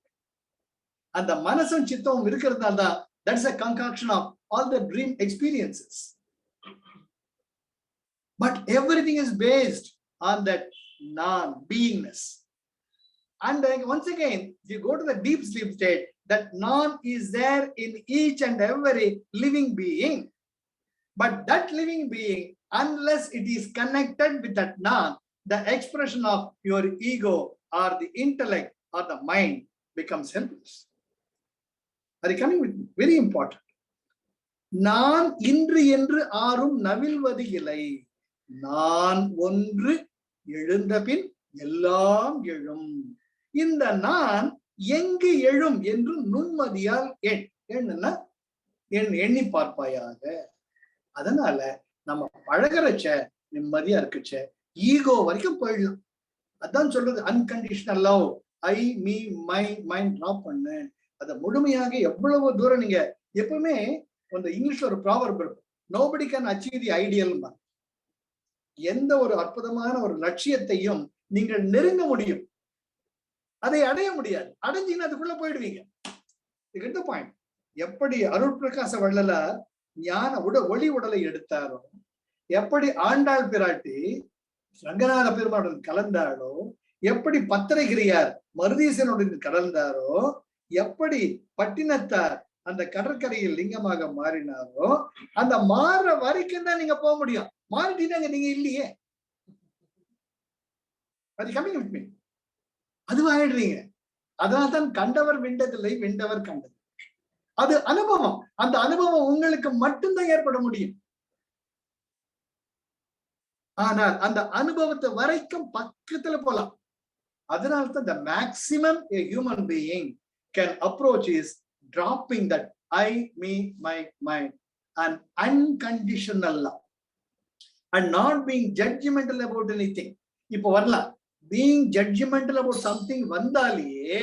அந்த மனசும் சித்தமும் இருக்கிறதுனால தான் that's a concoction of all the dream experiences. But everything is based on that non-beingness. And once again, if you go to the deep sleep state, that non is there in each and every living being. But that living being, unless it is connected with that non, the expression of your ego or the intellect or the mind becomes helpless. Are you coming with me? Very important. நான் இன்று என்று ஆறும் நவில்வது இலை. நான் ஒன்று எழுந்த பின் எல்லாம் எழும். இந்த நான் எங்கு எழும் என்று நுண்மதியால் எண்ணுன்னா எண்ணி பார்ப்பாயாக. அதனால நம்ம பழகிறச்ச நிம்மதியா இருக்குச்ச ஈகோ வரைக்கும் போயிடலாம். அதான் சொல்றது unconditional love. I me my mind drop பண்ணு. அதை முழுமையாக எவ்வளவு தூரம் நீங்க எப்பவுமே அந்த இங்கிலீஷ்ல ஒரு ப்ராவர்ப் இருக்கு, nobody can achieve the ideal. எந்த ஒரு அற்புதமான ஒரு லட்சியத்தையும் நீங்கள் நெருங்க முடியும், அதை அடைய முடியாது. அடைஞ்சீங்கன்னா அதுக்குள்ள போயிடுவீங்க. பாயிண்ட். எப்படி அருட்பிரகாச வள்ளலார் ஞான ஒளி உடலை எடுத்தாரோ, எப்படி ஆண்டாள் பிராட்டி ரங்கநாத பெருமாளுடன் கலந்தாரோ, எப்படி பத்திரகிரியார் மருதீசனுடன் கலந்தாரோ, எப்படி பட்டினத்தார் அந்த கடற்கரையில் லிங்கமாக மாறினாரோ, அந்த மாற வரைக்கும் தான் நீங்க போக முடியும். மாறிட்டீங்க நீங்க இல்லையே. அது கம்மிங் வித் மீ, அது ஆயிடுறீங்க. அதனால்தான் கண்டவர் விண்டதில்லை, விண்டவர் கண்டது. அது அனுபவம். அந்த அனுபவம் உங்களுக்கு மட்டும்தான் ஏற்பட முடியும். ஆனால் அந்த அனுபவத்தை வரைக்கும் பக்கத்துல போலாம். அதனால்தான் the maximum a human being can approach is dropping that I, me, my, mine and unconditional love and not being judgmental about anything. இப்போ வரலாம், being judgmental about something வந்தாலேயே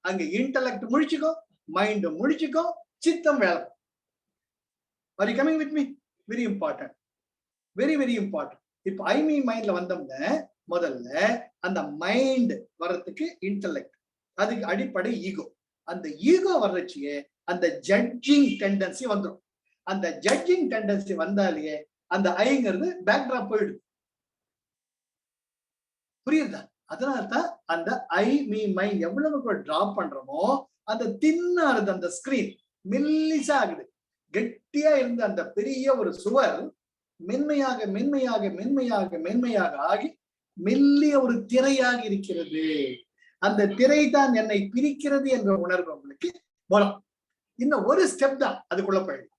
அங்க இன்டெலெக்ட் முழிச்சுக்கோ, மைண்ட் முழிச்சுக்கோ, சித்தம் வேலை. Are you coming with me? Very important, very very important. இப்போ ஐ me மைண்ட்ல வந்தோம்னா முதல்ல அந்த மைண்ட் வர்றதுக்கு இன்டெலெக்ட், அதுக்கு அடிப்படை ஈகோ. அந்த ஈகோ வர்றச்சியே அந்த ஜட்ஜிங் டெண்டன்சி வந்துடும். அந்த ஜட்ஜிங் டெண்டன்சி வந்தாலேயே அந்த ஐங்கிறது பேக்ட்ராப் போயிடுது. புரியுதா? அதனால்தான் அந்த ஐ மீ மைண்ட் எவ்வளவு டிராப் பண்றோமோ அந்த தின்னாருது, அந்த ஸ்கிரீன் மெல்லிசா ஆகுது. கெட்டியா இருந்த அந்த பெரிய ஒரு சுவர் மென்மையாக மென்மையாக மென்மையாக மென்மையாக ஆகி மெல்லிய ஒரு திரையாக இருக்கிறது. அந்த திரை தான் என்னை பிரிக்கிறது என்ற உணர்வு உங்களுக்கு வரும். இன்னும் ஒரு ஸ்டெப் தான் அதுக்குள்ள போயிடும்.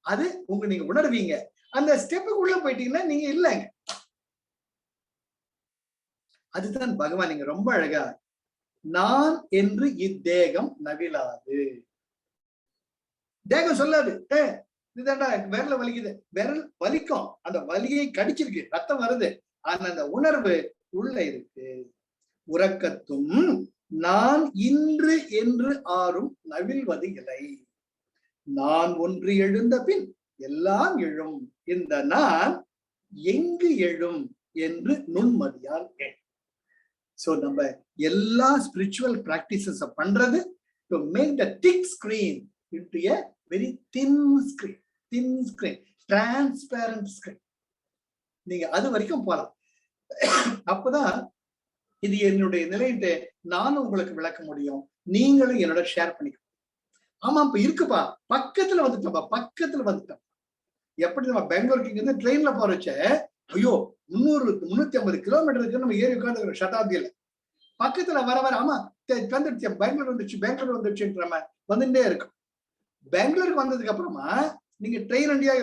அது நீங்க உணர்வீங்க. அந்த ஸ்டெப்புக்குள்ள போயிட்டீங்கன்னா நீங்க இல்லைங்க. அதுதான் பகவான் நீங்க ரொம்ப அழகா, நான் என்று இத்தேகம் நவிலாது. தேகம் சொல்லாது, இதுதான்டா விரல வலிக்குது, விரல் வலிக்கும், அந்த வலியை கடிச்சிருக்கு, ரத்தம் வருது, ஆனா அந்த உணர்வு உள்ள இருக்கு. உறக்கத்தும் நான் இன்று என்று ஆறும் நவில்வது இல்லை. நான் ஒன்று எழுந்த பின் எல்லாம் எழும். இந்த நான் எங்கு எழும் என்று நுண்மதியால் கேள். சோ நம்ம எல்லா ஸ்பிரிச்சுவல் பிராக்டிசஸ் பண்றது to make the thick screen into a very thin screen, transparent screen. நீங்க அது வரைக்கும் போலாம். அப்பதான் இது என்னுடைய நிலையிட்டு நானும் உங்களுக்கு விளக்க முடியும், நீங்களும் என்னோட ஷேர் பண்ணிக்க. ஆமா, இப்ப இருக்குப்பா, பக்கத்துல வந்துட்டோம். எப்படி நம்ம பெங்களூருக்கு இங்க இருந்து ட்ரெயின்ல போறச்ச, ஐயோ 300-350 கிலோமீட்டருக்கு நம்ம ஏறி உட்காந்து சதாப்தியில பக்கத்துல வர ஆமா வந்துடுச்சு, பெங்களூர் வந்துடுச்சுன்ற வந்துட்டே இருக்கும். பெங்களூருக்கு வந்ததுக்கு அப்புறமா நீங்க ட்ரெயின் வண்டியா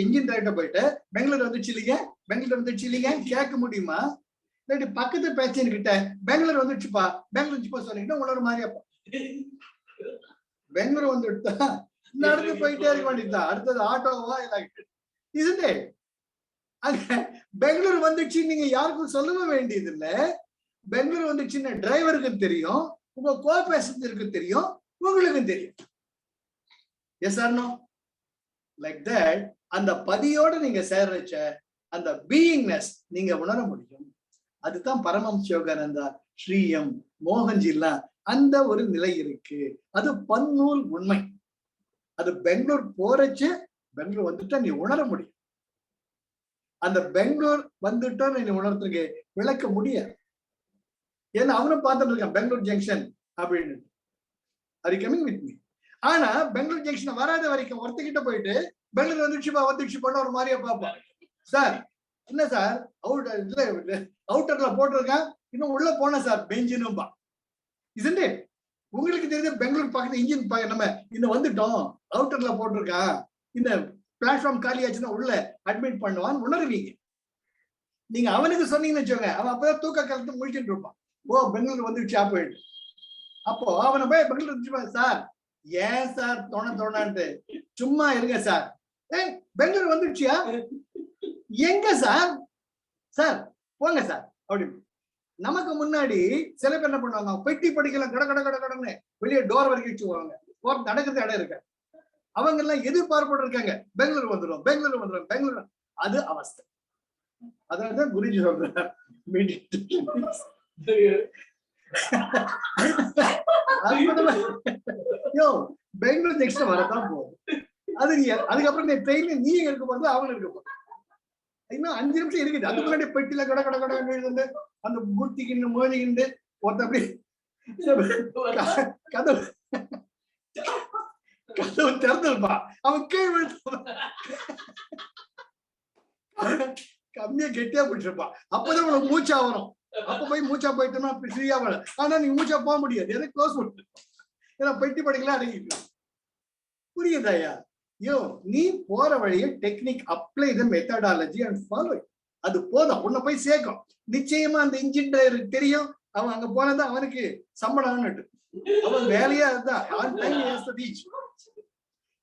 இன்ஜின் டைரக்டா போயிட்டு பெங்களூர் வந்துச்சு இல்லைங்க கேட்க முடியுமா? இல்லாட்டி பக்கத்து பேச்சன் கிட்ட பெங்களூர் வந்துடுச்சுப்பா சொன்னீங்கன்னா உங்களோட மாதிரியாப்பா பெங்களூர் வந்துட்டா நடந்து போயிட்டே இருக்க வேண்டியதுதான். அடுத்தது ஆட்டோவா இல்லை, பெங்களூர் வந்துச்சு நீங்க யாருக்கும் சொல்லவும் வேண்டியது இல்ல. பெங்களூர் வந்துச்சுன்னு டிரைவருக்கு தெரியும், உங்க கோ பேசஞ்சருக்கு தெரியும், உங்களுக்கும் தெரியும். Yes or no? Like that அந்த பதியோட நீங்க சேர்றச்ச அந்த பீயிங்னஸ் நீங்க உணர முடியும். அதுதான் பரமஹம்ச யோகானந்தா, ஸ்ரீயம், மோகன்ஜிலாம் அந்த ஒரு நிலை இருக்கு. அது பன்னூல் உண்மை. அது பெங்களூர் போறச்சு, பெங்களூர் வந்துட்டா நீ உணர முடியும். அந்த பெங்களூர் வந்துட்டோம் நீ உணர்த்துக்கு விளக்க முடியாது. ஏன்னா அவனும் பார்த்துட்டு இருக்கான் பெங்களூர் ஜங்ஷன் அப்படின்னு. அது கமிங் வித் மீ. ஆனா பெங்களூர் ஜங்ஷன் வராத வரைக்கும் ஒருத்தக்கிட்ட போயிட்டு பெங்களூர் வந்துடுச்சுப்பா ஒரு மாதிரியா பார்ப்பான். சார் என்ன சார் அவுட்டர்ல போட்டிருக்கேன், இன்னும் உள்ள போன சார் பெஞ்சினும்பா. இதுண்டே உங்களுக்கு தெரியுது பெங்களூர் பக்கத்துல இன்ஜின் நம்ம இன்னும் வந்துட்டோம், அவுட்டர்ல போட்டிருக்கான், இந்த பிளாட்ஃபார்ம் காலி ஆச்சுன்னா உள்ள அட்மிட் பண்ணுவான்னு உணர்வீங்க. நீங்க அவனுக்கு சொன்னீங்கன்னு வச்சோங்க, அவன் அப்பதான் தூக்க கலந்து முடிச்சுட்டு இருப்பான். ஓ பெங்களூர் வந்துடுச்சா போயிட்டு. அப்போ அவனை போய் பெங்களூர் வந்துச்சு சார், ஏன் சார் தோணான்ட்டு சும்மா இருங்க சார். பெங்களூர் வந்துடுச்சியா? எங்க சார்? சார் போங்க சார் அப்படின்னு. நமக்கு முன்னாடி சில பேர் என்ன பண்ணுவாங்க, பெட்டி படிக்கலாம் கடன்னு வெளியே டோர் வரைக்கும் வச்சுக்குவாங்க. நடக்கிறது இடம் இருக்க. அவங்க எல்லாம் எதிர்பார்ப்போடு இருக்காங்க, பெங்களூர் வந்துடும். அது அவஸ்தை. அதனாலதான் குருஜி சொல்றார், பெங்களூர் நெக்ஸ்ட் வரதான் போகுது. அதுக்கப்புறம் நீ ட்ரெயின்ல நீ இருக்க போறது, அவனு இருக்க போறது. இன்னும் 5 நிமிஷம் இருக்குது. அதுக்கு முன்னாடி பெட்டில கட அந்த மூர்த்திக்கு மோதிக்கிண்டு ஒருத்த அப்படி கதவு திறந்துருப்பா, அவன் கீழ் கம்மியா கெட்டியா பிடிச்சிருப்பான். அப்பதான் உனக்கு மூச்சா வரும். அப்ப போய் மூச்சா போயிட்டோம்னா ஃப்ரீயா வரும். ஆனா நீ மூச்சா போக முடியாது, எதை க்ளோஸ் பண்ணு. ஏன்னா பெட்டி படிக்கலாம் அடங்கிட்டு. புரியுதாயா? நீ போற வழியை technique apply the methodology and follow. அது போதும், உன்னை போய் சேர்க்கும். நிச்சயமா அந்த இன்ஜின் டிரைவருக்கு தெரியும், அவன் அங்க போனதான் அவனுக்கு சம்பளம்னு. அவன் வேலையா அதுதான்.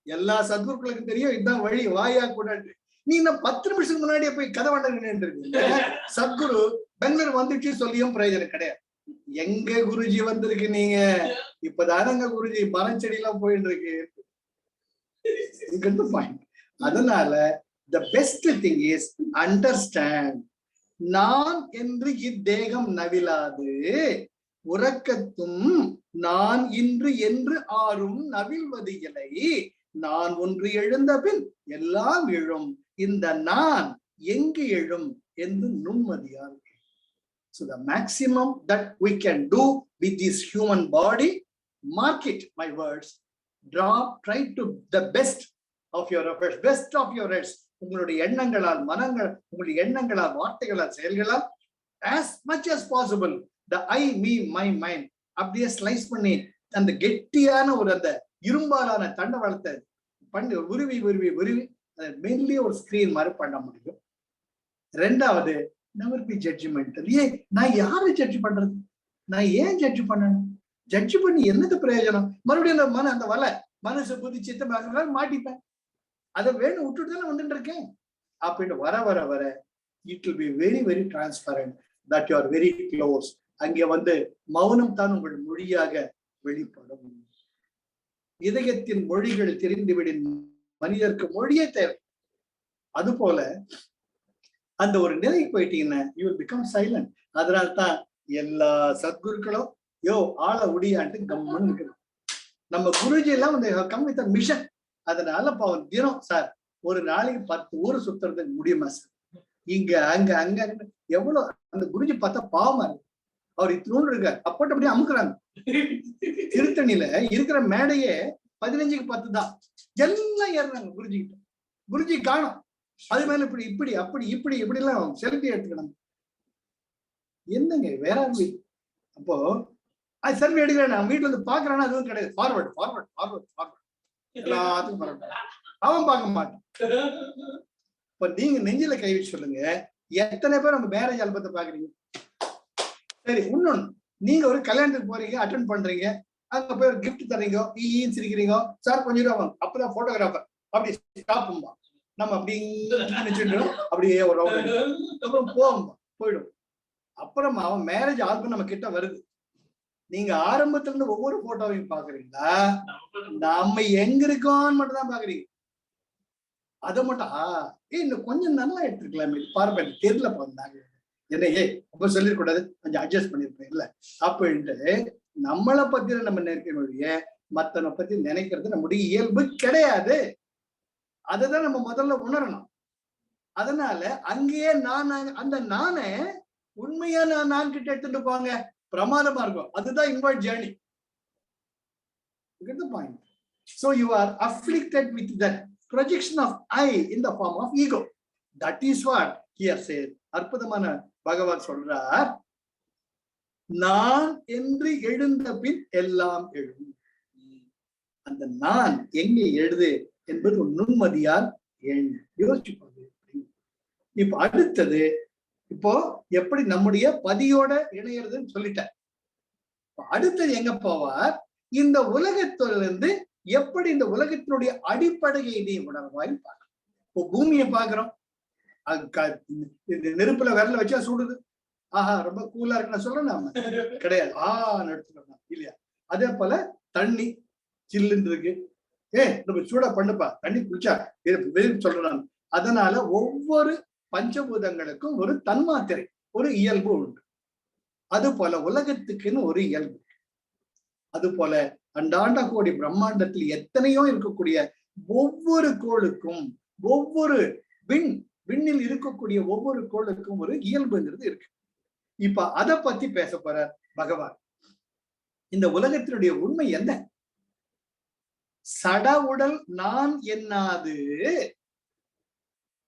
எல்லா சத்குருக்களுக்கும் தெரியும் இதுதான் வழி, வாயா கூட. நீ இன்னும் 10 நிமிஷத்துக்கு முன்னாடியே போய் கதை வண்டீங்க. சத்குரு பெங்களூர் வந்துச்சு சொல்லியும் பிரயோஜனம் கிடையாது. எங்க குருஜி வந்திருக்கு, நீங்க இப்பதானங்க குருஜி மரச்செடி எல்லாம் போயிட்டு இருக்கு. அதனால the best thing is understand, நான் என்று இத்தேகம் நவிலாது, உறக்கத்தும் நான் இன்று என்று ஆறும் நவில்வது இலை. நான் ஒன்று எழுந்த பின் எல்லாம் எழும். இந்த நான் எங்கு எழும் என்று நுண்மதியால். So the maximum that we can do with this human body, mark it, my words, try to the best of your efforts, best of your efforts. உங்களுடைய எண்ணங்களால், உங்களுடைய எண்ணங்களால், வார்த்தைகளால், செயல்களால் as much as possible the I, me, my, mine அப்படியே slice பண்ணி அந்த கெட்டியான ஒரு அந்த இரும்பாலான தண்டவாளத்தை பண்ணி உருவி உருவி உருவி மெயின்லி ஒரு ஸ்கிரீன் மாதிரி பண்ண முடியும். ரெண்டாவது, நெவர் பி ஜட்ஜ்மெண்டல். நான் யாரை ஜட்ஜ் பண்றது? நான் ஏன் ஜட்ஜ் பண்ணணும்? ஜட்ஜ் பண்ணி என்னது பிரயோஜனம்? மறுபடியும் அந்த வலை மனசு புத்தி சித்த மாட்டிப்பேன். அதை வேணும் விட்டுட்டு தானே வந்துட்டு இருக்கேன். அப்படின்னு வர வர வர it will be very very transparent that you are very close. அங்கே மௌனம் தான் உங்கள் மொழியாக வெளிப்படும். இதயத்தின் மொழிகள் தெரிந்துவிடும் மனிதருக்கு மொழியே தேவை. அது போல அந்த ஒரு நிலைக்கு போயிட்டீங்கன்னா யூ வில் பிகம் சைலண்ட். அதனால்தான் எல்லா சத்குருக்களும் ஆள உடியான்ட்டு கம்மன் இருக்குது. நம்ம குருஜி எல்லாம் கம் வித் மிஷன். அதனால பாவம் தினம் சார் ஒரு நாளைக்கு 10 ஊர் சுத்துறதுக்கு முடியுமா சார்? இங்க அங்க அங்க எவ்வளவு அந்த குருஜி பார்த்தா பாவமா இருக்கு. அவர் இத்தினோடு இருக்காரு, அப்போட்டு அப்படியே அமுக்குறாங்க. திருத்தணியில இருக்கிற மேடையே 15க்கு 10 தான். எல்லாம் ஏறுறாங்க குருஜி கிட்ட. குருஜி காணும். அது மேல இப்படி இப்படி அப்படி இப்படி இப்படி எல்லாம் செல்ஃபி எடுத்துக்கணும். என்னங்க வேற அப்போ அது செல்ஃபி எடுக்கிறேன், நான் வீட்டுல பாக்குறேன்னா அதுவும் கிடையாது. ஃபார்வர்ட் ஃபார்வர்ட் ஃபார்வர்ட் ஃபார்வர்ட் எல்லாத்துக்கும் ஃபார்வர்ட். அவன் பார்க்க மாட்டான். இப்ப நீங்க நெஞ்சில கை வச்சு சொல்லுங்க, எத்தனை பேர் நம்ம மேரேஜ் ஆல்பத்தை பாக்குறீங்க? சரி, இன்னொன்னு, நீங்க ஒரு கல்யாணத்துக்கு போறீங்க, அட்டென்ட் பண்றீங்க, அங்க போய் ஒரு கிஃப்ட் தரீங்க, சிரிக்கிறீங்க, சார் கொஞ்சம் ரூபா வாங்க. அப்பதான் போட்டோகிராஃபர் அப்படி ஸ்டாப் நம்ம அப்படி அப்படியே ஒரு அப்புறம் போயிடும். அப்புறம் அவன் மேரேஜ் ஆல்பம் நம்ம கிட்ட வருது. நீங்க ஆரம்பத்துல இருந்து ஒவ்வொரு போட்டோவையும் பாக்குறீங்களா? நம்ம எங்க இருக்கோம்னு மட்டும் தான் பாக்குறீங்க. அதை மட்டும் இன்னும் கொஞ்சம் நல்லா எடுத்துருக்கலாமே, பாருங்க தெரியல போந்தாங்க என்ன ரொம்ப சொல்லிடக்கூடாது, கொஞ்சம் அட்ஜஸ்ட் பண்ணிருப்பேன் இல்ல அப்படின்ட்டு நம்மளை பத்தி நம்ம நினைக்கிறோடைய மத்தனை பத்தி நினைக்கிறது நம்முடைய இயல்பு கிடையாது. அததான் நம்ம முதல்ல உணரணும். அதனால அங்கேயே அந்த நானே உண்மையா நான் கிட்ட எடுத்துட்டு போங்க, பிரமாதமா இருக்கும். அதுதான் inward journey. Point. So you are afflicted with that projection of I in the form of ego. That is what here says. அற்புதமான பகவான் சொல்றார், நான் என்று எழுந்த பின் எல்லாம் எழும். அந்த நான் எங்கே எழுது என்பது ஒரு நுண்மதியால் யோசிச்சுப்பாங்க. இப்ப அடுத்தது, இப்போ எப்படி நம்முடைய பதியோட இணையறதுன்னு சொல்லிட்டேன். அடுத்தது எங்க போவார்? இந்த உலகத்திலிருந்து எப்படி இந்த உலகத்தினுடைய அடிப்படையை நீ உணர்வாய் பார்க்கணும். இப்போ பூமியை பாக்குறோம், நெருப்புல விரல வச்சா சுடுது, ஆஹா ரொம்ப கூலா இருக்கு நான் சொல்றேன், நாம கிடையாது எடுத்துக்கலாம் இல்லையா? அதே போல தண்ணி சில்லுன்னு இருக்கு, நம்ம சூடா பண்ணுப்பா, தண்ணி குடிச்சா சொல்றேன். அதனால ஒவ்வொரு பஞ்சபூதங்களுக்கும் ஒரு தன்மாத்திரை, ஒரு இயல்பு உண்டு. அது போல உலகத்துக்குன்னு ஒரு இயல்பு. அது போல அண்டாண்ட கோடி பிரம்மாண்டத்தில் எத்தனையோ இருக்கக்கூடிய ஒவ்வொரு கோளுக்கும், ஒவ்வொரு விண்ணில் இருக்கக்கூடிய ஒவ்வொரு கோளுக்கும் ஒரு இயல்புங்கிறது இருக்கு. இப்ப அதை பத்தி பேச போற பகவான். இந்த உலகத்தினுடைய உண்மை என்ன? சட உடல் நான் என்னாது.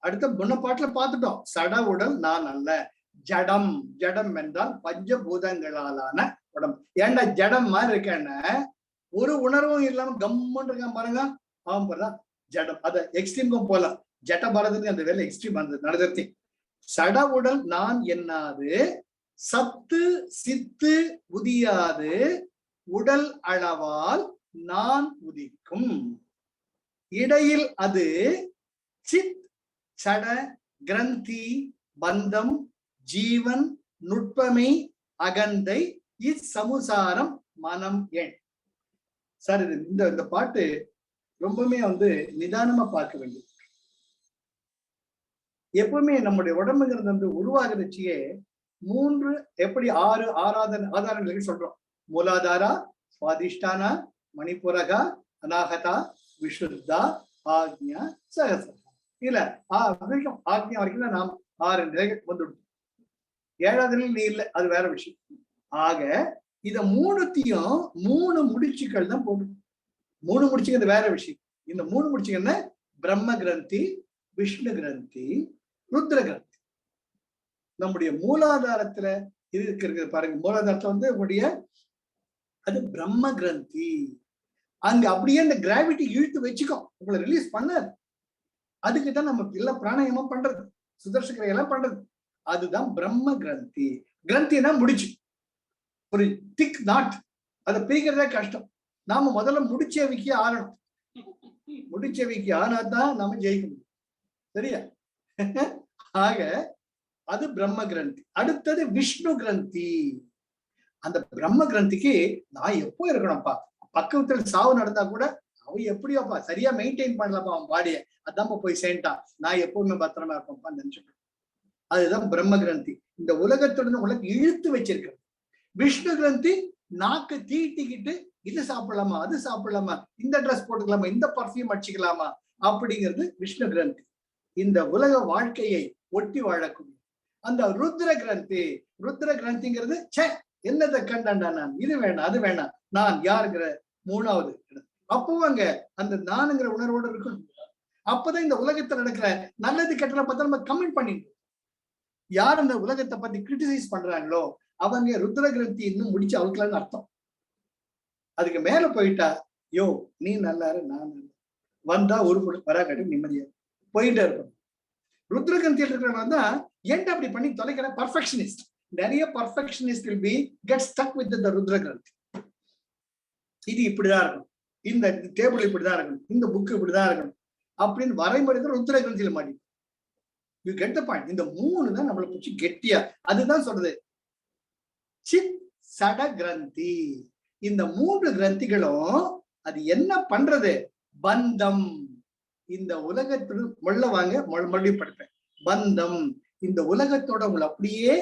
அடுத்த முன்ன பாட்டுல பார்த்துட்டோம், சட உடல் நான் அல்ல, ஜடம். ஜடம் என்றால் பஞ்சபூதங்களாலான உடம்பு. ஏண்டா ஜடம் மாதிரி இருக்கேன்னா ஒரு உணர்வும் இல்லாம கம்மன் இருக்கான் பாருங்க, அவன் பாருங்க ஜடம். அத எக்ஸ்ட்ரீமுக்கும் போலாம், ஜட்ட பாரதி அந்த வேலை எக்ஸ்ட்ரீம் அந்த நடத்தி. சட உடல் நான் என்னாது, சத்து சித்து உதியாது, உடல் அளவால் நான் உதிக்கும். இடையில் அது சித் சட கிரந்தி பந்தம் ஜீவன் நுட்பமை அகந்தை இச்சமுசாரம் மனம் எண். சார் இந்த பாட்டு ரொம்பவுமே நிதானமா பார்க்க வேண்டியது. எப்பவுமே நம்முடைய உடம்புங்கிறது உருவாகிறச்சியே 3 எப்படி 6 ஆதாரங்களுக்கு சொல்றோம். மூலாதாரா, சுவாதிஷ்டானா, மணிப்புரகா, அநாகதா, விசுத்தா, ஆக்ஞா, சகசா. இல்ல ஆக்ஞா வரைக்கும் நாம் 6 நிலைகள் வந்துடும். 7வது நிலை நீ இல்லை, அது வேற விஷயம். ஆக இத 3த்தையும் 3 முடிச்சுக்கள் தான் போடும். 3 முடிச்சுக்கிறது வேற விஷயம். இந்த 3 முடிச்சுக்க என்ன? பிரம்ம கிரந்தி, விஷ்ணு கிரந்தி, ருத்ர கிரந்தி. நம்முடைய மூலாதாரத்துல இது இருக்கிறது பாருங்க. மூலாதாரத்துல வந்து உங்களுடைய அது பிரம்ம கிரந்தி. அங்க அப்படியே அந்த கிராவிட்டி இழுத்து வச்சுக்கோ, உங்களை ரிலீஸ் பண்ணாது. அதுக்குதான் நம்ம எல்லாம் பிராணாயாமம் பண்றது, சுதர்சன எல்லாம் பண்றது. அதுதான் பிரம்ம கிரந்தி. கிரந்தினா முடிச்சு, ஒரு திக் நாட், அதை பிரிக்கிறதே கஷ்டம். நாம முதல்ல முடிச்சவிக்கி ஆறணும். முடிச்சவிக்கி ஆனாதான் நாம ஜெயிக்க முடியும். சரியா? ஆக அது பிரம்ம கிரந்தி. அடுத்தது விஷ்ணு கிரந்தி. அந்த பிரம்ம கிரந்திக்கு நான் எப்போ இருக்கணும்ப்பா, பக்கத்துல சாவு நடந்தா கூட அவன் எப்படியோப்பா சரியா மெயின்டைன் பண்ணலப்பா அவன் பாடிய, அதான்ப்பா போய் சேர்ந்தான், நான் எப்பவுமே பத்திரமா இருப்பேன்ப்பா நினைச்சுட்டு. அதுதான் பிரம்ம கிரந்தி. இந்த உலகத்துடன் உலக இழுத்து வச்சிருக்கிறது. விஷ்ணு கிரந்தி நாக்கு தீட்டிக்கிட்டு இது சாப்பிடலாமா, அது சாப்பிடலாமா, இந்த ட்ரெஸ் போட்டுக்கலாமா, இந்த பர்ஃபியூம் அடிச்சுக்கலாமா அப்படிங்கிறது விஷ்ணு கிரந்தி. இந்த உலக வாழ்க்கையை ஒட்டி வாழக்கூடிய அந்த ருத்ர கிரந்தி. ருத்ர கிரந்திங்கிறது என்னதை கண்டாண்டா, நான் இது வேண்டாம் அது வேண்டாம், நான் யாருங்கிற மூணாவது. அப்பவும் அங்க அந்த நானுங்கிற உணர்வோடு இருக்கணும். அப்பதான் இந்த உலகத்துல நடக்கிற நல்லது கெட்டதை பார்த்தா நம்ம கமெண்ட் பண்ணிட்டு, யார் அந்த உலகத்தை பத்தி கிரிட்டிசைஸ் பண்றாங்களோ அவங்க ருத்ர கிரந்தி இன்னும் முடிச்சு அவுக்கலான்னு அர்த்தம். அதுக்கு மேல போயிட்டா, யோ நீ நல்லா இரு, நான் வந்தா ஒரு வராக்கட்டி நிம்மதியா போயிட்டே இருக்கணும். ருத்ர கிரந்தியில் இருக்கிறவங்க தான் ஏன்டா அப்படி பண்ணி தொலைக்கிற பர்ஃபெக்ஷனிஸ்ட். நிறைய perfectionist will be get stuck with the ருத்ர கிரந்தி. இது இப்படிதான் இருக்கணும், இந்த டேபிள் இப்படிதான் இருக்கணும், இந்த புக் இப்படிதான் இருக்கணும் அப்படின்னு வரைமுறை ருத்ர கிரந்தியில மாட்டி. You get the point. இந்த மூணு தான் நம்மளை பிடிச்சி கெட்டியா. அதுதான் சொல்றது சித் சட கிரந்தி. இந்த மூன்று கிரந்திகளும் அது என்ன பண்றது, பந்தம். இந்த உலகத்துடன் மொள்ள வாங்க மறுபடியும் படிப்பேன். பந்தம் இந்த உலகத்தோட உங்களை அப்படியே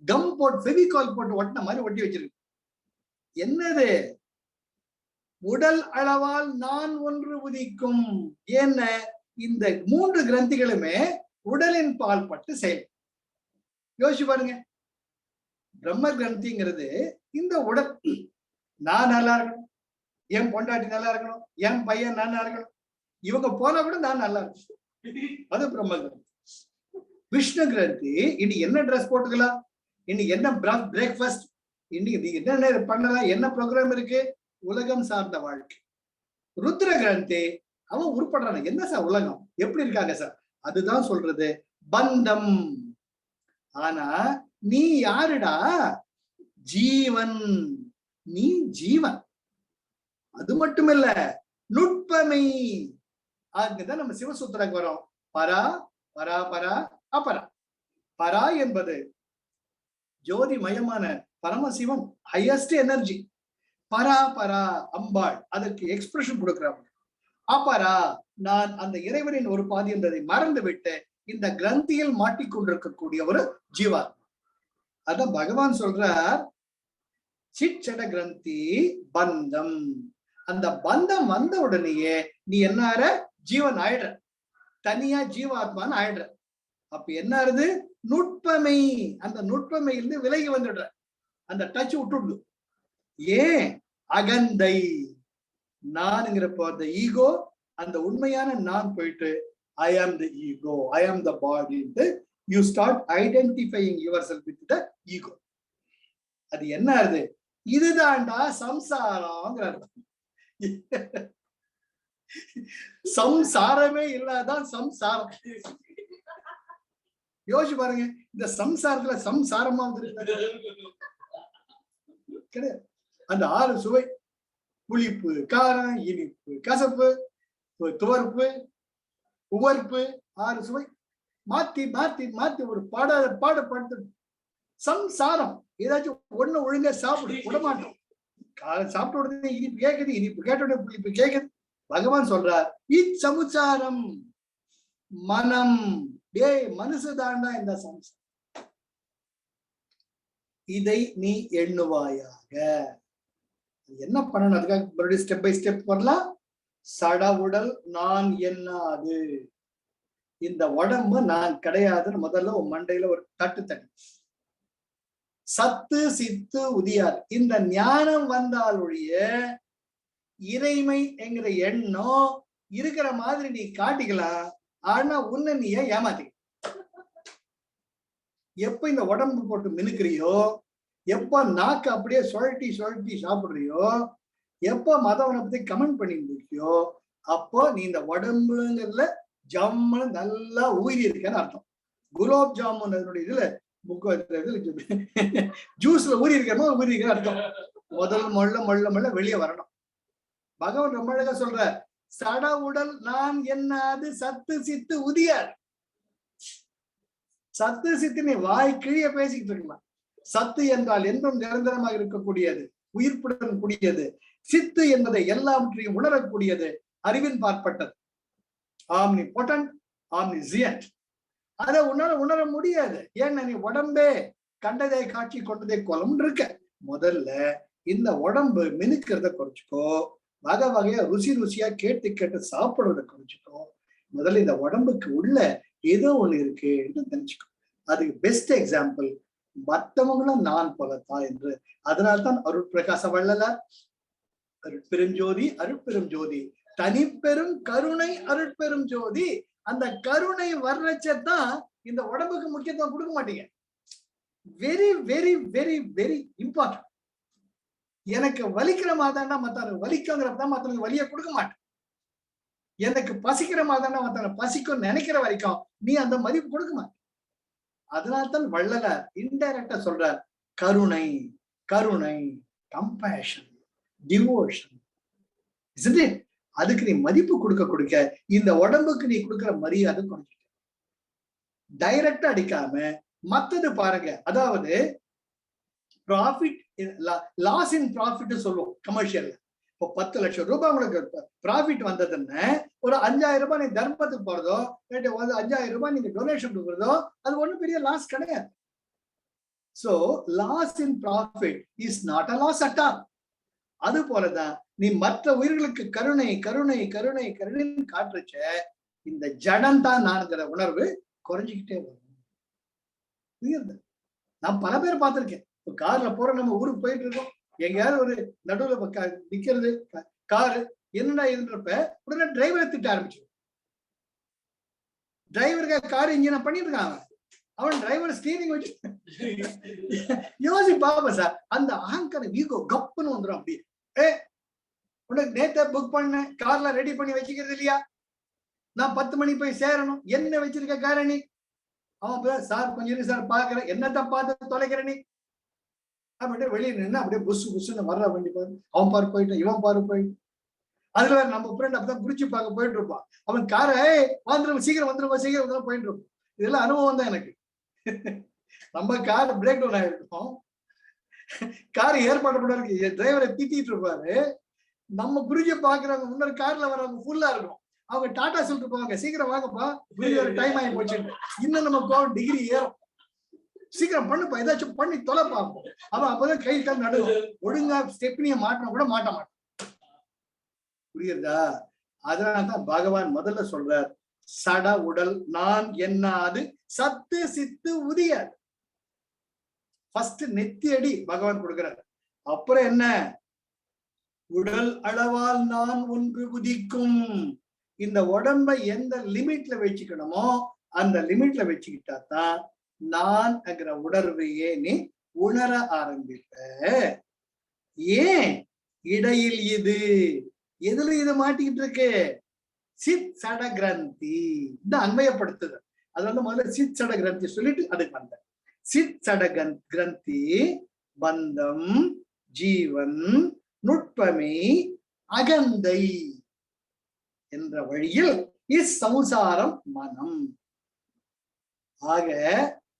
கம் போட்டு ஃபெவிகால் போட்டு ஒட்டின மாதிரி ஒட்டி வச்சிருக்கு. என்னது, உடல் அளவால் நான் ஒன்று உதிக்கும். என்ன, இந்த மூன்று கிரந்திகளுமே உடலின் பால் பட்டு செயல். யோசிச்சு பாருங்க. பிரம்ம கிரந்திங்கிறது இந்த உடல், நான் நல்லா இருக்கணும், என் பொண்டாட்டி நல்லா இருக்கணும், என் பையன் நல்லா இருக்கணும், இவங்க போனா கூட நான் நல்லா இருக்கணும், அது பிரம்ம கிரந்தி. விஷ்ணு கிரந்தி இன்னைக்கு என்ன ட்ரெஸ் போட்டுக்கலாம், இன்னைக்கு என்ன பிரேக்ஃபாஸ்ட், இன்னைக்கு என்ன பண்ணலாம், என்ன ப்ரோக்ராம் இருக்கு, உலகம் சார்ந்த வாழ்க்கை. ருத்ர கிரந்தி அவன் உருப்படுறான், என்ன சார் உலகம் எப்படி இருக்காங்க சார், அதுதான் சொல்றது பந்தம். ஆனா நீ யாருடா, ஜீவன். நீ ஜீவன். அது மட்டுமில்ல, நுட்பமை. அதுதான் நம்ம சிவசூத்திரக்கு வரோம். பரா பரா பரா அபரா. பரா என்பது ஜோதிமயமான பரமசிவன், ஹையஸ்ட் எனர்ஜி. பரா பரா அம்பாள், அதற்கு எக்ஸ்பிரஷன் கொடுக்கிறாங்க. அபரா நான் அந்த இறைவனின் ஒரு பாதி என்பதை மறந்து விட்டு இந்த கிரந்தியில் மாட்டிக்கொண்டிருக்கக்கூடிய ஒரு ஜீவாத்மா. அதான் பகவான் சொல்றார், சிச்சட கிரந்தி பந்தம். அந்த பந்தம் வந்த உடனேயே நீ என்ன ஜீவன் ஆயிடுற, தனியா ஜீவாத்மான்னு ஆயிடுற. அப்ப என்ன ஆறுது, நுட்பமை. அந்த நுட்பமையிலிருந்து விலகி வந்துடுற, அந்த டச் விட்டுடு. ஏன், அகந்தை நான்ங்கிறப்போ அந்த ஈகோ, அந்த உண்மையான நான் போயிட்டு I am the ego, I am the body. You start identifying yourself with the ego. அது என்ன ஆகுது, இதுதான்டா சம்சாரம்ங்கிறார். சம்சாரமே இல்லாதான் சம்சாரம். யோசிச்சு பாருங்க, இந்த சம்சாரத்துல சம்சாரமா கிடையாது. அந்த 6 சுவை, புளிப்பு, காரம், இனிப்பு, கசப்பு, துவர்ப்பு, உவர்ப்பு, 6 சுவை மாத்தி மாத்தி மாத்தி ஒரு பாடப்படுத்து சம்சாரம். ஏதாச்சும் ஒண்ணு ஒழுங்கா சாப்பிடு விடமாட்டோம். சாப்பிட்ட உடனே இனிப்பு கேட்குது, இனிப்பு கேட்ட உடனே புளிப்பு கேட்குது. பகவான் சொல்றார், இச்சமுச்சாரம் மனம். மனசுதாண்டா இந்த சம்சாரம். இதை நீ எண்ணுவாயாக. என்ன பண்ணணும், அதுக்காக மறுபடியும் ஸ்டெப் பை ஸ்டெப் வரலாம். சடவுடல் நான் என்னாது, இந்த உடம்பு நான் கிடையாதுன்னு முதல்ல உன் மண்டையில ஒரு தட்டு தட்டு. சத்து சித்து உதியாது. இந்த ஞானம் வந்தால் ஒழிய இறைமை என்கிற எண்ணம் இருக்கிற மாதிரி நீ காட்டிக்கலாம், ஆனா உன்னை நீ ஏன் ஏமாத்தி? எப்ப இந்த உடம்பு போட்டு மினுக்கிறியோ, எப்ப நாக்கு அப்படியே சுழட்டி சுழட்டி சாப்பிடுறியோ, எப்ப மதவனை பத்தி கமெண்ட் பண்ணி இருக்கியோ, அப்போ நீ இந்த உடம்புங்கிறதுல ஜம்முன்னு நல்லா ஊறி இருக்கேன்னு அர்த்தம். குலாப் ஜாமுன் அதனுடைய இதுல ஜூஸ்ல ஊறி இருக்கமா ஊறி இருக்க அர்த்தம். முதல் மொள்ள வெளியே வரணும். பகவான் ரொம்ப அழகா சொல்ற, சட உடல் நான் என்னாது சத்து சித்து உதியார். சத்து சித்து நீ வாய் கிழிய பேசிக்கிட்டு இருக்கலாம். சத்து என்றால் என்றும் நிரந்தரமாக இருக்கக்கூடியது, உயிர்ப்புடன் கூடியது. சித்து என்பதை எல்லாவற்றையும் உணரக்கூடியது, அறிவின் பார்ப்பட்டது. Omni potent, omniscient. அதை உணர முடியாது. ஏன்னா நீ உடம்பே கண்டதை காட்சி கொண்டதை கோலம் இருக்க. முதல்ல இந்த உடம்பு மினுக்கிறத குறைச்சிக்கோ, வகை வகையா ருசியா கேட்டு சாப்பிடுறத குறைச்சிக்கோ. முதல்ல இந்த உடம்புக்கு உள்ள ஏதோ ஒண்ணு இருக்கு என்று தெரிஞ்சுக்கோ. அதுக்கு பெஸ்ட் எக்ஸாம்பிள் மற்றவங்களும் நான் போலத்தான் என்று. அதனால்தான் அருட்பிரகாச வள்ளலார் அருட்பெரும் ஜோதி தனிப்பெரும் கருணை அருட்பெரும் ஜோதி. அந்த கருணை வர்றச்சதான் இந்த உடம்புக்கு முக்கியத்துவம் கொடுக்க மாட்டீங்க. Very very very very important. எனக்கு வலிக்கிற மாதிரினா மத்தவங்க வலிக்குங்கிறதான் மத்தவங்க வலிய கொடுக்க மாட்டேன். எனக்கு பசிக்கிற மாதிரினா மத்தவங்க பசிக்கும் நினைக்கிற வரைக்கும் நீ அந்த மதிப்பு கொடுக்க மாட்டேன். அதனால்தான் வள்ளலார் இன்டைரக்டா சொல்றார், கருணை கருணை கம்பேஷன் டிவோஷன். அதுக்கு நீ மதிப்பு கொடுக்க இந்த உடம்புக்கு நீ கொடுக்கிற மரியாதை குறைஞ்சிக்க. டைரக்டா அடிக்காம மத்தது பாருங்க. அதாவது ப்ராஃபிட் லாஸ் இன் ப்ராஃபிட் சொல்லுவோம் கமர்ஷியல்ல. இப்போ 10 லட்சம் ரூபாய் உங்களுக்கு ப்ராஃபிட் வந்ததுன்னு ஒரு 5000 ரூபாய் நீ தர்மத்துக்கு போறதோ, 5000 ரூபாய் நீங்க டொனேஷன் கொடுக்குறதோ, அது ஒன்றும் பெரிய லாஸ் கிடையாது. So loss in profit is not a loss at all. அது போலதான் நீ மற்ற உயிர்களுக்கு கருணை கருணை கருணை கருணைன்னு காட்டுறச்ச இந்த ஜடம் தான் நான்கிற உணர்வு குறைஞ்சிக்கிட்டே வரும். நான் பல பேர் பார்த்திருக்கேன். இப்போ கார்ல போற நம்ம ஊருக்கு போயிட்டு இருக்கோம், எங்கேயாவது ஒரு நடுவுல நிக்கிறது காரு என்னடா இதுன்றப்ப உடனே டிரைவரை திட்ட ஆரம்பிச்சு. டிரைவருக்கு கார் இன்ஜினை பண்ணிட்டு இருக்கான். அவன் டிரைவர் ஸ்டீரிங் வச்சு யோசி பாப்பா சார். அந்த அகங்கார வீகோ கப்புன்னு வந்துடும். அப்படி உனக்கு நேத்த புக் பண்ண கார்ல ரெடி பண்ணி வச்சுக்கிறது இல்லையா? நான் 10 மணி போய் சேரணும், என்ன வச்சிருக்க காரணி? அவன் சார் கொஞ்சம் இருக்கு சார் பாக்குறேன், என்னத்தான் பார்த்து தொலைக்கிறேன் நீ அப்படின்ட்டு வெளியே நின்று அப்படியே புஷு புஷுன்னு வர்ற வண்டி பாரு. அவன் பாரு போயிட்டான், இவன் பாரு போயிட்டு. அதுல வேற நம்ம ஃப்ரெண்ட் அப்பதான் குறிச்சு பார்க்க போயிட்டு இருப்பான். அவன் காரை வந்துடும், சீக்கிரம் வந்துடும் போயிட்டு இருப்பான். இதெல்லாம் அனுபவம் தான் எனக்கு. நம்ம கார் பிரேக் டவுன் ஆயிருக்கோம், கார் ஏற்பாடு பண்ண இருக்கு, டிரைவரை திட்டிட்டு இருப்பாரு. நம்ம குருஜியை பாக்குறவங்க முன்னாடி கார்ல வரவங்க ஃபுல்லா இருக்கும். அவங்க டாடா சொல்லிட்டு போவாங்க, சீக்கிரம் வாங்கப்பா டைம் ஆகி போச்சு. இன்னும் நம்ம கோவம் டிகிரி ஏறும், சீக்கிரம் பண்ணுப்பா ஏதாச்சும் பண்ணி தொலை பார்ப்போம். அவன் அப்பதான் கை கால் நடுவோம், ஒழுங்கா ஸ்டெப்னிய மாட்டினா கூட மாட்ட மாட்டான். புரியுதா? அதனால்தான் பகவான் முதல்ல சொல்றார், சட உடல் நான் என்னாது சத்து சித்து உதியாது. ஃபர்ஸ்ட் நெத்தி அடி பகவான் கொடுக்கிறார். அப்புறம் என்ன? உடல் அளவால் நான் ஒன்று உதிக்கும். இந்த உடம்பை எந்த லிமிட்ல வச்சுக்கணுமோ அந்த லிமிட்ல வச்சுக்கிட்டா தான் நான் என்கிற உணர்வையே நீ உணர ஆரம்பிப்ப. ஏன் இடையில் இது எதுல இது மாட்டிக்கிட்டு இருக்கு? சித் சட கிரந்தி. இந்த அண்மையப்படுத்துது. அது முதல்ல சித் சட கிரந்தி சொல்லிட்டு அதுக்கு வந்த சித் சட கிரந்தி பந்தம் ஜீவன் நுட்பமே அகந்தை என்ற வழியில் இச்சம்சாரம் மனம். ஆக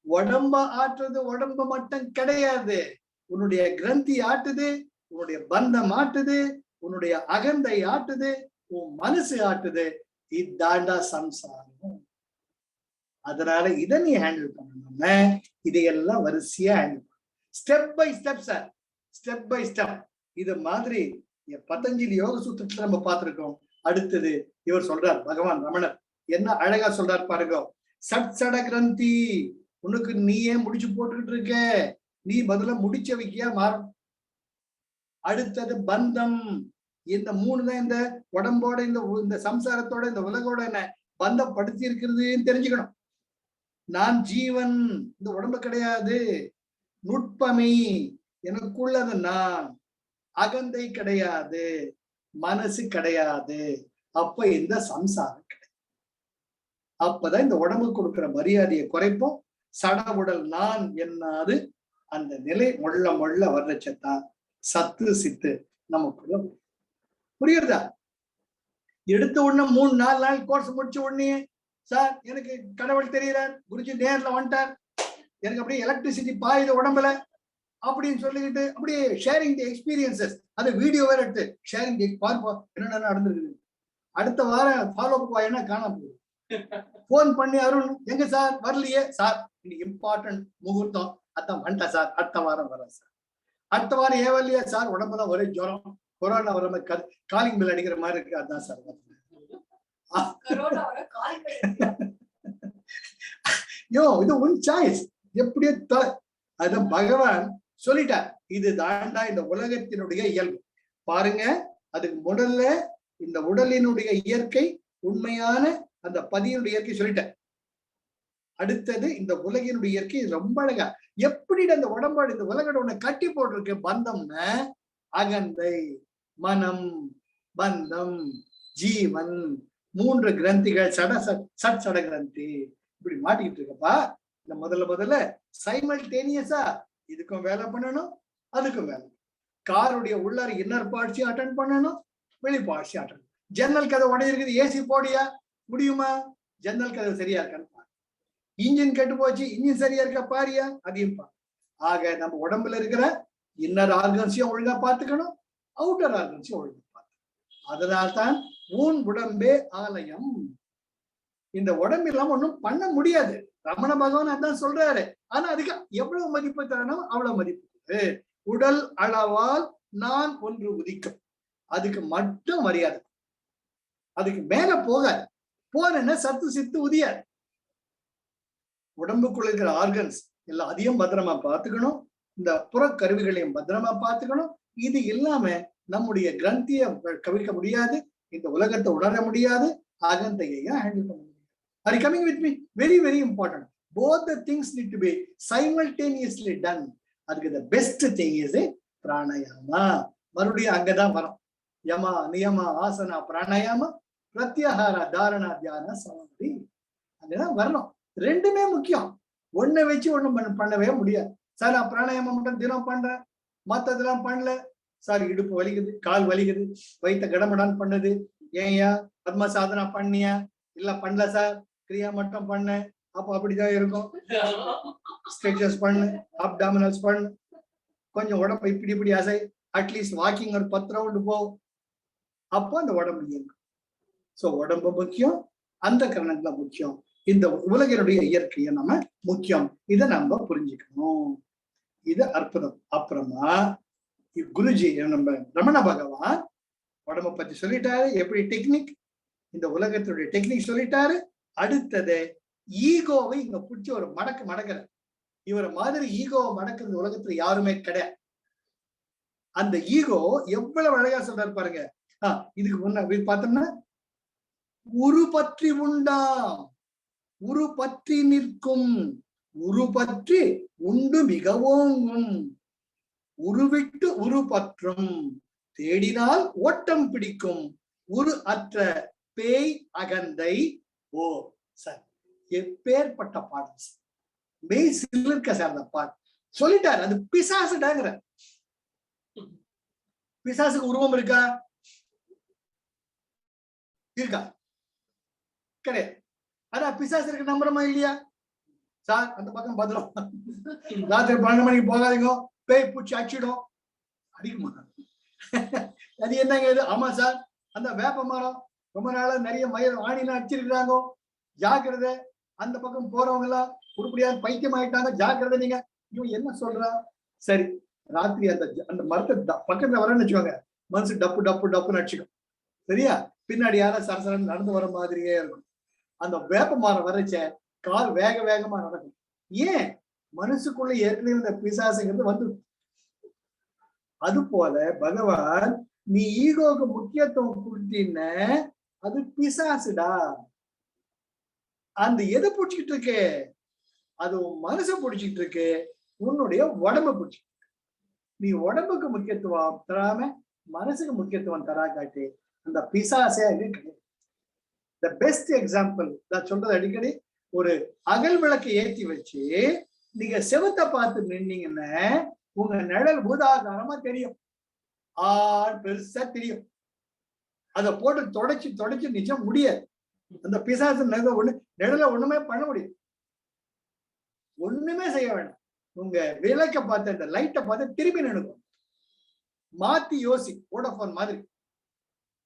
உடம்ப ஆற்றுறது உடம்பு மட்டும் கிடையாது, உன்னுடைய கிரந்தி ஆட்டுது, உன்னுடைய பந்தம் ஆட்டுது, உன்னுடைய அகந்தை ஆட்டுது, உன் மனசு ஆட்டுது. இதாண்டா சம்சாரம். அதனால இதை நீ ஹேண்டில் பண்ணணும்னா இதையெல்லாம் வரிசையா ஹேண்டில் பண்ணணும். Step by step sir, step by step. இது மாதிரி பதஞ்சலி யோக சூத்திரத்துல நம்ம பார்த்திருக்கோம். அடுத்தது இவர் சொல்றார், பகவான் ரமணர் என்ன அழகா சொல்றார் பாருங்க. சட் சட கிரந்தி, உனக்கு நீயே முடிச்சு போட்டுக்கிட்டு இருக்க, நீ பதில முடிச்ச வைக்கியா மாறும். அடுத்தது பந்தம். இந்த 3 தான் இந்த உடம்போட இந்த சம்சாரத்தோட இந்த உலகோட என்ன பந்தப்படுத்தி இருக்கிறதுன்னு தெரிஞ்சுக்கணும். நான் ஜீவன், இந்த உடம்பு கிடையாது. நுட்பமை, எனக்குள்ளது நான். அகந்தை கிடையாது, மனசு கிடையாது. அப்ப இந்த சம்சாரம் கிடையாது. அப்பதான் இந்த உடம்பு கொடுக்கிற மரியாதையை குறைப்போம். சட உடல் நான் என்னாது அந்த நிலை மொள்ள மொள்ள வர்றச்சத்தான் சத்து சித்து நமக்குள்ள புரியுறதா? எடுத்த உடனே 3-4 நாள் கோர்ஸ் முடிச்ச உடனே சார் எனக்கு கடவுள் தெரியறார், குருஜி நேர்ல வந்துட்டார், எனக்கு அப்படியே எலக்ட்ரிசிட்டி பாயுது உடம்புல அப்படின்னு சொல்லிக்கிட்டு அப்படியே ஷேரிங் தி எக்ஸ்பீரியன்சஸ், அது வீடியோ வேற எடுத்து ஷேரிங் தி பார்ப்போம் என்னென்ன நடந்திருக்குது. அடுத்த வாரம் ஃபாலோ அப் ஆயினா காணாம போகுது. போன் பண்ணி அருண் எங்க சார் வரலையே சார், இன்னைக்கு இம்பார்ட்டன்ட் முகூர்த்தம், அதான் வந்துட்டா சார், அடுத்த வாரம் வரேன் சார். அடுத்த வாரம் ஏவல்லையா சார், உடம்புலாம் ஒரே ஜுரம், கொரோனா வர மாதிரி காலிங் பில் அடிக்கிற மாதிரி இருக்கு, அதான் சார். யோ இது உன் சாய்ஸ், எப்படியோ அத பகவான் சொல்லிட்டார். இது தாண்டா இந்த உலகத்தினுடைய இயல்பு. பாருங்க, அதுக்கு முதல்ல இந்த உடலினுடைய இயற்கை, உண்மையான அந்த பதியினுடைய இயற்கை சொல்லிட்டேன். அடுத்தது இந்த உலகினுடைய இயற்கை ரொம்ப அழகா எப்படி அந்த உடம்பாடு இந்த உலகோட உன்னை கட்டி போட்டிருக்கு. பந்தம்னா அகந்தை, மனம், பந்தம், ஜீவன், 3 கிரந்திகள், சட கிரந்தி இப்படி மாட்டிக்கிட்டு இருக்கப்பா. இந்த முதல்ல சைமல்டேனியஸா இதுக்கும் வேலை பண்ணணும், அதுக்கும் வேலை. காருடைய உள்ளார இன்னர் பார்ட்ஸையும் அட்டென்ட் பண்ணணும், வெளி பார்ட்ஸையும் அட்டென்ட். ஜன்னல் கதை உடையிருக்குது, ஏசி போடியா முடியுமா? ஜன்னல் கதை சரியா இருக்கான்னு பாரு. இன்ஜின் கெட்டு போச்சு, இன்ஜின் சரியா இருக்கா பாரியா, அதையும் பாரு. ஆக நம்ம உடம்புல இருக்கிற இன்னர் ஆர்கன்ஸையும் ஒழுங்கா பார்த்துக்கணும், அவுட்டர் ஆர்கன்ஸையும் ஒழுங்கா பார்த்துக்கணும். அதனால்தான் ஊன் உடம்பே ஆலயம். இந்த உடம்பு இல்லாம ஒன்றும் பண்ண முடியாது. ரமண பகவான் அதான் சொல்றாரு. ஆனா அதுக்கு எவ்வளவு மதிப்பு தரணும், அவ்வளவு மதிப்பு. உடல் அளவால் நான் ஒன்று உதிக்கும், அதுக்கு மட்டும் மரியாதை. அதுக்கு மேல போன சத்து சித்து உதியாது. உடம்புக்குள்ள இருக்கிற ஆர்கன்ஸ் எல்லாம் அதையும் பத்திரமா பார்த்துக்கணும், இந்த புறக்கருவிகளையும் பத்திரமா பார்த்துக்கணும். இது இல்லாம நம்முடைய கிரந்திய கவிழ்க்க முடியாது, இந்த உலகத்தை உணர முடியாது, அகந்தையையும் ஹேண்டில் பண்ண முடியாது. Are you coming with me? Very, very important. Both the things need to be simultaneously done. அதுக்கு the best thing is pranayama. மறுபடியும் அங்கதான் வரும். யமா, நியமா, ஆசனா, பிராணாயாமா, பிரத்யாகார, தாரணா, தியான, சமாதி. அங்கதான் வரணும். ரெண்டுமே முக்கியம். ஒன்னை வச்சு ஒண்ணும் பண்ணவே முடியாது. சார் நான் பிராணாயாமம் மட்டும் தினம் பண்றேன், மத்ததெல்லாம் பண்ணல சார், இடுப்பு வலிக்குது, கால் வலிக்குது, வயிற்ற கடமடான்னு பண்ணுது, ஏன்யா பத்ம சாதனா பண்ணியா? இல்ல பண்ணல சார், கிரியா மட்டும் பண்ண. அப்போ அப்படிதான் இருக்கும். ஸ்ட்ரெச்சஸ் பண்ணு, அப்டாமினல்ஸ் பண்ணு, கொஞ்சம் உடம்பு இப்படி அசை, அட்லீஸ்ட் வாக்கிங் ஒரு 10 ரவுண்டு போ. அப்போ அந்த உடம்பு இருக்கும். சோ உடம்பு முக்கியம், அந்த கரணத்துல முக்கியம், இந்த உலகினுடைய இயற்கையை நம்ம முக்கியம். இதை நம்ம புரிஞ்சுக்கணும். இது அற்புதம். அப்புறமா குருஜி நம்ம ரமண பகவான் உடம்ப பத்தி சொல்லிட்டாரு, எப்படி டெக்னிக், இந்த உலகத்தினுடைய டெக்னிக் சொல்லிட்டாரு. அடுத்தது ஈகோவை இங்க பிடிச்சி ஒரு மடக்குற. இவரை மாதிரி ஈகோவை மடக்குறது உலகத்துல யாருமே கிடையாது. அந்த ஈகோ எவ்வளவு அழகா சொல்றாரு பாருங்க. இதுக்கு முன்ன பார்த்தோம்னா, உரு பற்றி உண்டாம், உரு பற்றி நிற்கும், உரு பற்றி உண்டு மிகவும், உருவிட்டு உரு பற்றும், தேடினால் ஓட்டம் பிடிக்கும், உரு அற்ற பேய் அகந்தை. ஓ சார், எப்பேற்பட்ட பாடம் சார், மெய் சிலிர்க்க சார். அந்த பாட்டு சொல்லிட்டாரு, அது பிசாசுடாங்கிற. பிசாசுக்கு உருவம் இருக்கா? கிடையாது. ஆனா பிசாசு இருக்கு நம்புறமா இல்லையா சார்? அந்த பக்கம் பத்திரம், ராத்திரி 12 மணிக்கு போகாதீங்க, பேய் பூச்சி அடிச்சிடும். அடிக்குமா? அது என்னங்க இது? ஆமா சார், அந்த வேப்ப மரம் ரொம்ப நாளா நிறைய ஆணிலாம் அடிச்சிருக்கிறாங்க, ஜாக்கிரதை. அந்த பக்கம் போறவங்க எல்லாம் உருப்படியா பைத்தியம் ஆயிட்டாங்க, ஜாக்கிரதை. நீங்க இவன் என்ன சொல்றா? சரி, ராத்திரி அந்த மரத்தை பக்கத்துல வரேன்னு வச்சுக்கோங்க, மனசு டப்பு டப்பு டப்புன்னு அடிச்சுக்கும். சரியா? பின்னாடி யாரும் சரசரன் நடந்து வர மாதிரியே இருக்கும். அந்த வேப்ப மரம் வரைச்ச கால் வேகமா நடக்கும். ஏன்? மனசுக்குள்ள ஏற்கனவே இந்த பிசாசுங்கிறது வந்து. அது போல பகவான், நீ ஈகோக்கு முக்கியத்துவம் கொடுத்தீன்னு அது பிசாசுடா. அந்த எதை பிடிச்சிக்கிட்டு இருக்கு? அது மனசை பிடிச்சிட்டு இருக்கு, உன்னுடைய உடம்ப பிடிச்சி. நீ உடம்புக்கு முக்கியத்துவம் தராம மனசுக்கு முக்கியத்துவம் தரா காட்டி அந்த பிசாசே கிடையாது. த பெஸ்ட் எக்ஸாம்பிள் நான் சொல்றது அடிக்கடி, ஒரு அகல் விளக்கை ஏற்றி வச்சு நீங்க செவத்தை பார்த்து நின்னீங்கன்னா உங்க நிழல் பூதாகாரமா தெரியும், பெருசா தெரியும். அதை போட்டு தொடச்சு தொடச்சு நிச்சயம் முடியாது. அந்த பிசாசு ஒண்ணு நிழல ஒண்ணுமே பண்ண முடியும், ஒண்ணுமே செய்ய வேண்டாம். உங்க விளக்க பார்த்து அந்த லைட்டை பார்த்து திரும்பி நினைக்கும், மாத்தி யோசி, வோடஃபோன் மாதிரி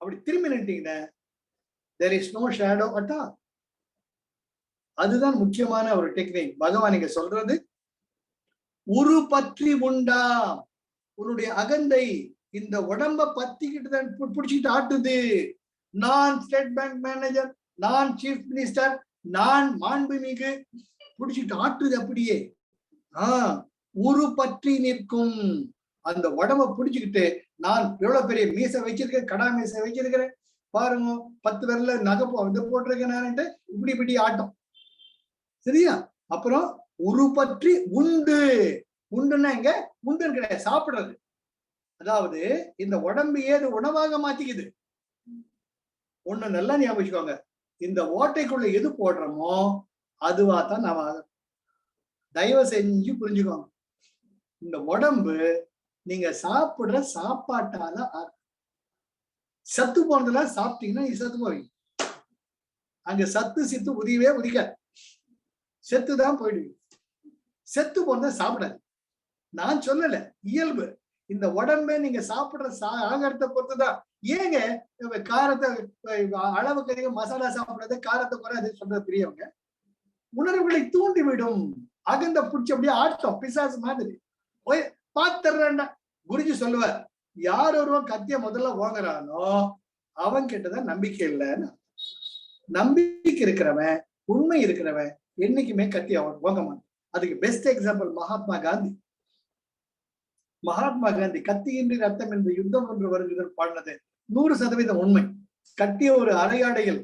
அப்படி திரும்பி நின்ட்டீங்கன்னா there is no shadow at all. அதுதான் முக்கியமான ஒரு டெக்னிக். பகவான் இங்க சொல்றது, உரு பற்றி உண்டா, உன்னுடைய அகந்தை இந்த உடம்ப பத்திக்கிட்டு தான் பிடிச்சிட்டு ஆட்டுது. நான் ஸ்டேட் பேங்க் மேனேஜர், நான் சீஃப் மினிஸ்டர், நான் மாண்புமிகு பிடிச்சிட்டு ஆட்டுது. அப்படியே உரு பற்றி நிற்கும் அந்த உடம்ப பிடிச்சுக்கிட்டு, நான் எவ்வளவு பெரிய மீசை வச்சிருக்கேன், கடா மீசை வச்சிருக்கிறேன் பாருங்க, 10 பேர்ல நகை போட்டிருக்கேன், இப்படி இப்படி ஆட்டம். சரியா? அப்புறம் உரு பற்றி உண்டு. உண்டுன்னா எங்க உண்டுன்னு கிடையாது, சாப்பிடுறது. அதாவது இந்த உடம்பு ஏது உணவாக மாத்திக்குது. ஒண்ணு நல்லா ஞாபகம், இந்த ஓட்டைக்குள்ள எது போடுறோமோ அதுவா தான் நாம. தயவு செஞ்சு புரிஞ்சுக்கோங்க, இந்த உடம்பு நீங்க சாப்பிடுற சாப்பாட்டால சத்து போனதெல்லாம் சாப்பிட்டீங்கன்னா நீ சத்து போவீங்க. அங்க சத்து சித்து உதியவே உதிக்காது, செத்துதான் போயிடுவீங்க. செத்து போனத சாப்பிடாது. நான் சொல்லல, இயல்பு. இந்த உடம்பே நீங்க சாப்பிடுற ஆகாரத்தை பொறுத்துதான். ஏங்க காரத்தை அளவுக்கு அதிகம் மசாலா சாப்பிடுறது, காரத்தை குறையாது சொல்றது பெரியவங்க. உணர்வுகளை தூண்டிவிடும். அகந்த பிடிச்சி அப்படியே ஆட்டம், பிசாசு மாதிரி. பாத்துறேன்டா குருஜி சொல்லுவார், யார் ஒருவன் கத்திய முதல்ல ஓங்குறானோ அவன் கிட்டதான் நம்பிக்கை இல்லைன்னு. நம்பிக்கை இருக்கிறவன், உண்மை இருக்கிறவன் என்னைக்குமே கத்தி அவன் ஓங்க மாட்டான். அதுக்கு பெஸ்ட் எக்ஸாம்பிள் மகாத்மா காந்தி. மகாத்மா காந்தி கத்தியின்றி ரத்தம் என்று யுத்தம் என்று வருகிறது பாடினது 100% உண்மை. கட்டிய ஒரு அரையாடையில்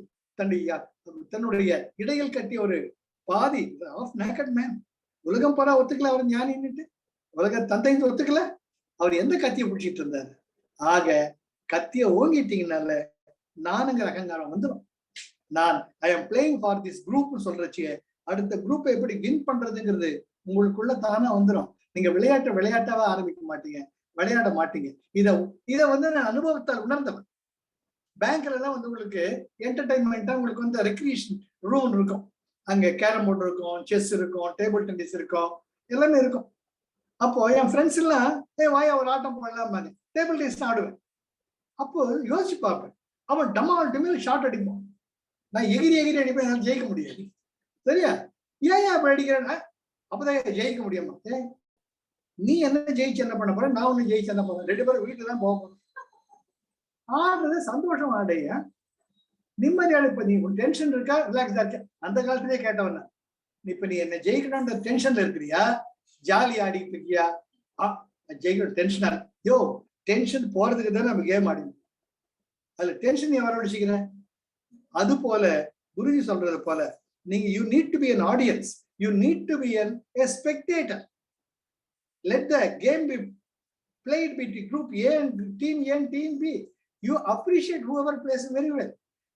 தன்னுடைய இடையில் கட்டிய ஒரு பாதி ஆஃப் நேக்கட் மேன். உலகம் பரா ஒத்துக்கல அவர் ஞானின்னுட்டு, உலக தந்தைன்னு ஒத்துக்கல. அவர் எந்த கத்தியை பிடிச்சிட்டு இருந்தாரு? ஆக கத்திய ஓங்கிட்டீங்கனால நானுங்கிற அகங்காரம் வந்துடும். நான் I am playing for this group சொல்றச்சு, அடுத்த குரூப்பை எப்படி வின் பண்றதுங்கிறது உங்களுக்குள்ள தானே வந்துடும். நீங்க விளையாட்டாவா ஆரம்பிக்க மாட்டீங்க, விளையாட மாட்டீங்க. இத நான் அனுபவத்தால் உணர்ந்தவன். பேங்க்ல எல்லாம் உங்களுக்கு என்டர்டைன்மெண்டா உங்களுக்கு ரெக்ரியேஷன் ரூம் இருக்கும். அங்க கேரம் போர்டு இருக்கும், செஸ் இருக்கும், டேபிள் டென்னிஸ் இருக்கும், எல்லாமே இருக்கும். அப்போ என் ஃப்ரெண்ட்ஸ் எல்லாம் வாயா ஒரு ஆட்டம் போடலாம், டேபிள் டென்னிஸ் ஆடுவேன். அப்போ யோசிச்சு பார்ப்பேன், அவன் டமால் டமில் ஷார்ட் அடிப்பான், நான் எகிரி அடிப்பேன், என்னால ஜெயிக்க முடியாது. சரியா? ஏன் அப்படி அடிக்கிறேன்னா அப்பதான் ஜெயிக்க முடியுமா? நீ என்ன ஜெயிச்சு என்ன பண்ண போற, நான் ஒண்ணு ஜெயிச்சு என்ன போறேன், 2 பேரும் வீட்டுல தான் போக போறோம். ஆடுறது சந்தோஷம் ஆடைய நிம்மதியான. இப்ப நீ டென்ஷன் இருக்கா, ரிலாக்ஸா இருக்க? அந்த காலத்திலேயே கேட்டவன, இப்ப நீ என்ன ஜெயிக்கணும்ன்ற டென்ஷன்ல இருக்கிறியா, ஜாலி ஆடிட்டு இருக்கியா? ஜெயிக்கணும் டென்ஷனா? யோ, டென்ஷன் போறதுக்கு தானே நம்ம கேம் ஆடி, அதுல டென்ஷன் நீ வரவழைச்சிக்கிறேன். அது போல குருஜி சொல்றது போல நீங்க you need to be an audience, you need to be a spectator. Let the game be played between group A and team A and team B. You appreciate whoever plays very well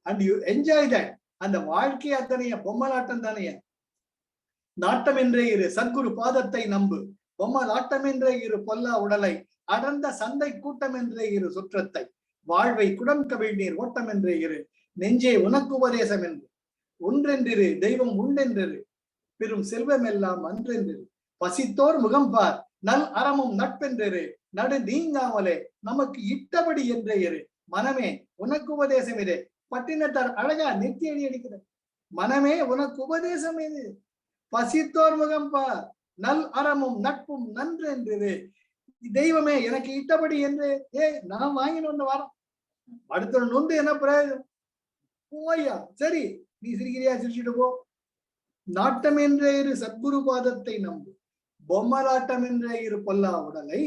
and you enjoy that. அந்த வாழ்க்கை அத்தனைய பொம்மலாட்டம் தானே. நாட்டம் என்றே இரு, சத்குரு பாதத்தை நம்பு, பொம்மலாட்டம் என்றே இரு, பொல்லா உடலை அடர்ந்த சந்தை கூட்டம் என்றே இரு, சுற்றத்தை வாழ்வை குடம் கவிழ்நீர் ஓட்டம் என்றே இரு, நெஞ்சே உனக்கு உபதேசம் என்று ஒன்றென்றிரு, தெய்வம் உண்டென்றிரு, பெரும் செல்வம் எல்லாம் அன்றென்றிரு, பசித்தோர் முகம் பார், நல் அறமும் நட்பென்றிரு, நடு நீங்காமலே நமக்கு இட்டபடி என்றே இரு, மனமே உனக்கு உபதேசம் இது. பட்டினத்தார் அழகா நெத்தி அடி அடிக்கிற, மனமே உனக்கு உபதேசம் இது, பசித்தோர் முகம் பார், நல் அறமும் நட்பும் நன்று என்றிரு, தெய்வமே எனக்கு இட்டபடி என்று. நான் வாங்கின ஒண்ணு வரோம், அடுத்த நொந்து என்ன பிரயோஜனம்? போய்யா, சரி நீ சிரிக்கிறியா, சிரிச்சுட்டு போ. நாட்டம் என்றே இரு, சத்குரு பாதத்தை நம்பு, பொம்மலாட்டம் என்றே இரு, பொல்லா உடலை.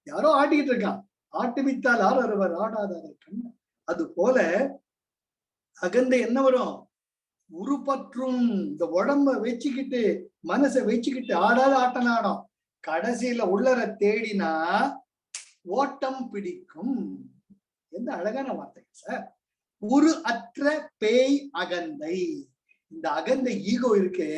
யாரோ ஆட்டிக்கிட்டு இருக்கான், ஆட்டுவித்தால் ஆர் ஒருவர் ஆடாத கண்ண. அது போல அகந்தை என்ன வரும்? உருப்பற்றும். இந்த உடம்ப வச்சுக்கிட்டு மனசை வச்சுக்கிட்டு ஆடாத ஆட்டம் ஆடும். கடைசியில உள்ளர தேடினா ஓட்டம் பிடிக்கும். எந்த அழகான வார்த்தை சார். உரு அற்ற பேய் அகந்தை. இந்த அகந்தை ஈகோ இருக்கே,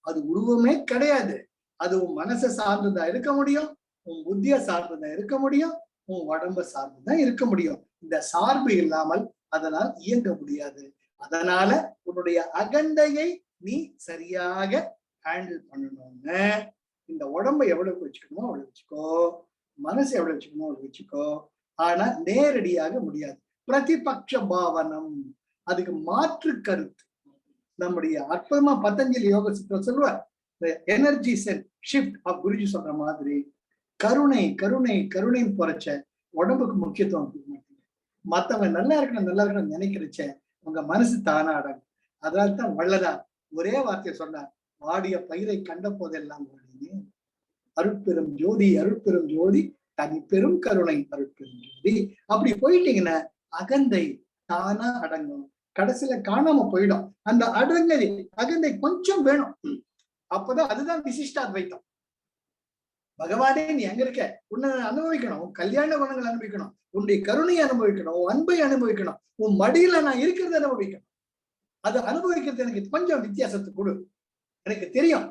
அது உருவமே கிடையாது. அது உன் மனசை சார்ந்துதான் இருக்க முடியும், உன் புத்திய சார்ந்துதான் இருக்க முடியும், உன் உடம்ப சார்ந்துதான் இருக்க முடியும். இந்த சார்பு இல்லாமல் அதனால் இயங்க முடியாது. அதனால உன்னுடைய அகந்தையை நீ சரியாக ஹேண்டில் பண்ணணும்னு இந்த உடம்பை எவ்வளவு வச்சுக்கணுமோ அவ்வளவு வச்சுக்கோ, மனசை எவ்வளவு வச்சுக்கணுமோ அவ்வளவு வச்சுக்கோ. ஆனா நேரடியாக முடியாது. பிரதிபக்ஷ பாவனம், அதுக்கு மாற்று கருத்து. நம்முடைய அற்புதமா பதஞ்சலி யோக சூத்திரம் சொல்லுவார், energy cell shift off Guruji சொல்ற மாதிரி கருணை கருணை கருணைன்னு போறச்ச உடம்புக்கு முக்கியத்துவம் கொடுக்க மாட்டீங்க. மத்தவங்க நல்லா இருக்கணும்னு நினைக்கிறச்ச உங்க மனசு தானா அடங்கும். அதனால்தான் வள்ளலார் ஒரே வார்த்தையை சொன்னார், வாடிய பயிரை கண்ட போதெல்லாம் அருட்பெரும் ஜோதி அருட்பெரும் ஜோதி தனி பெரும் கருணை அருட்பெரும் ஜோதி. அப்படி போயிட்டீங்கன்னா அகந்தை தானா அடங்கும். கடைசியில காணாம போயிடும். அந்த அகந்தை கொஞ்சம் வேணும். அப்பதான் அதுதான் விசிஷ்டாத்வைத்தம். பகவானே நீ எங்க இருக்க, உன்னை அனுபவிக்கணும், உன் கல்யாண குணங்கள் அனுபவிக்கணும், உன்னுடைய கருணையை அனுபவிக்கணும், உன் அன்பை அனுபவிக்கணும், உன் மடியில நான் இருக்கிறத அனுபவிக்கணும். அது அனுபவிக்கிறது எனக்கு கொஞ்சம் வித்தியாசத்தை கொடு, எனக்கு தெரியும்.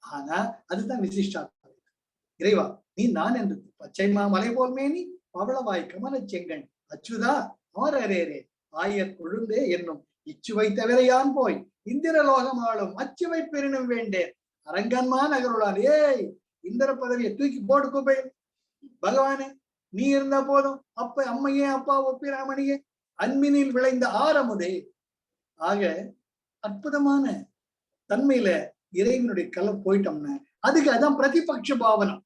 ஆனா அதுதான் விசிஷ்டாத்வைத்தம். இறைவா நீ நான் என்று பச்சைமா மலை போல் மேனி பவளவாய் கமல செங்கன் அச்சுதா ஆரரேரே ஆயர் கொழுந்தே என்னும் இச்சுவை தவிரையான் போய் இந்திரலோகம் ஆளும் அச்சுவை பெருணும் வேண்டேன் அரங்கன்மா நகருளான். ஏய், இந்திர பதவியை தூக்கி போட்டு கூப்பை. பகவானே நீ இருந்தா போதும். அப்ப அம்மையே அப்பா ஒப்பிராமணியே அன்பினில் விளைந்த ஆரமுதே. ஆக அற்புதமான தன்மையில இறைவனுடைய கலம் போயிட்டோம்னா அதுக்கு அதான் பிரதிபக்ஷ பாவனம்.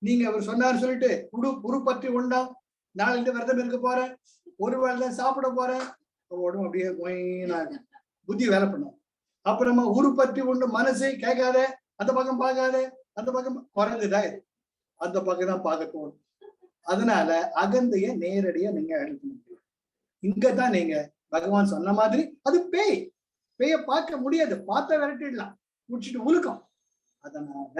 நீங்க அவர் சொன்னாரு சொல்லிட்டு உரு பற்றி உண்டா, நாளைக்கு விரதம் இருக்க போறேன், ஒரு வேளை தான் சாப்பிட போறேன், உடம்பு அப்படியே புத்தி வேலை பண்ணும். அப்புறமா உரு பற்றி உண்டு மனசை கேட்காத, அந்த பக்கம் பார்க்காத, அந்த பக்கம் குறைஞ்சுதான் அந்த பக்கம் தான் பார்க்க தோணும். அதனால அகந்தைய நேரடியா நீங்க எழுத முடியும். இங்கதான் நீங்க பகவான் சொன்ன மாதிரி அது பேய பார்க்க முடியாது, பார்த்த விரட்டிடலாம், முடிச்சுட்டு உழுக்கும். அதனால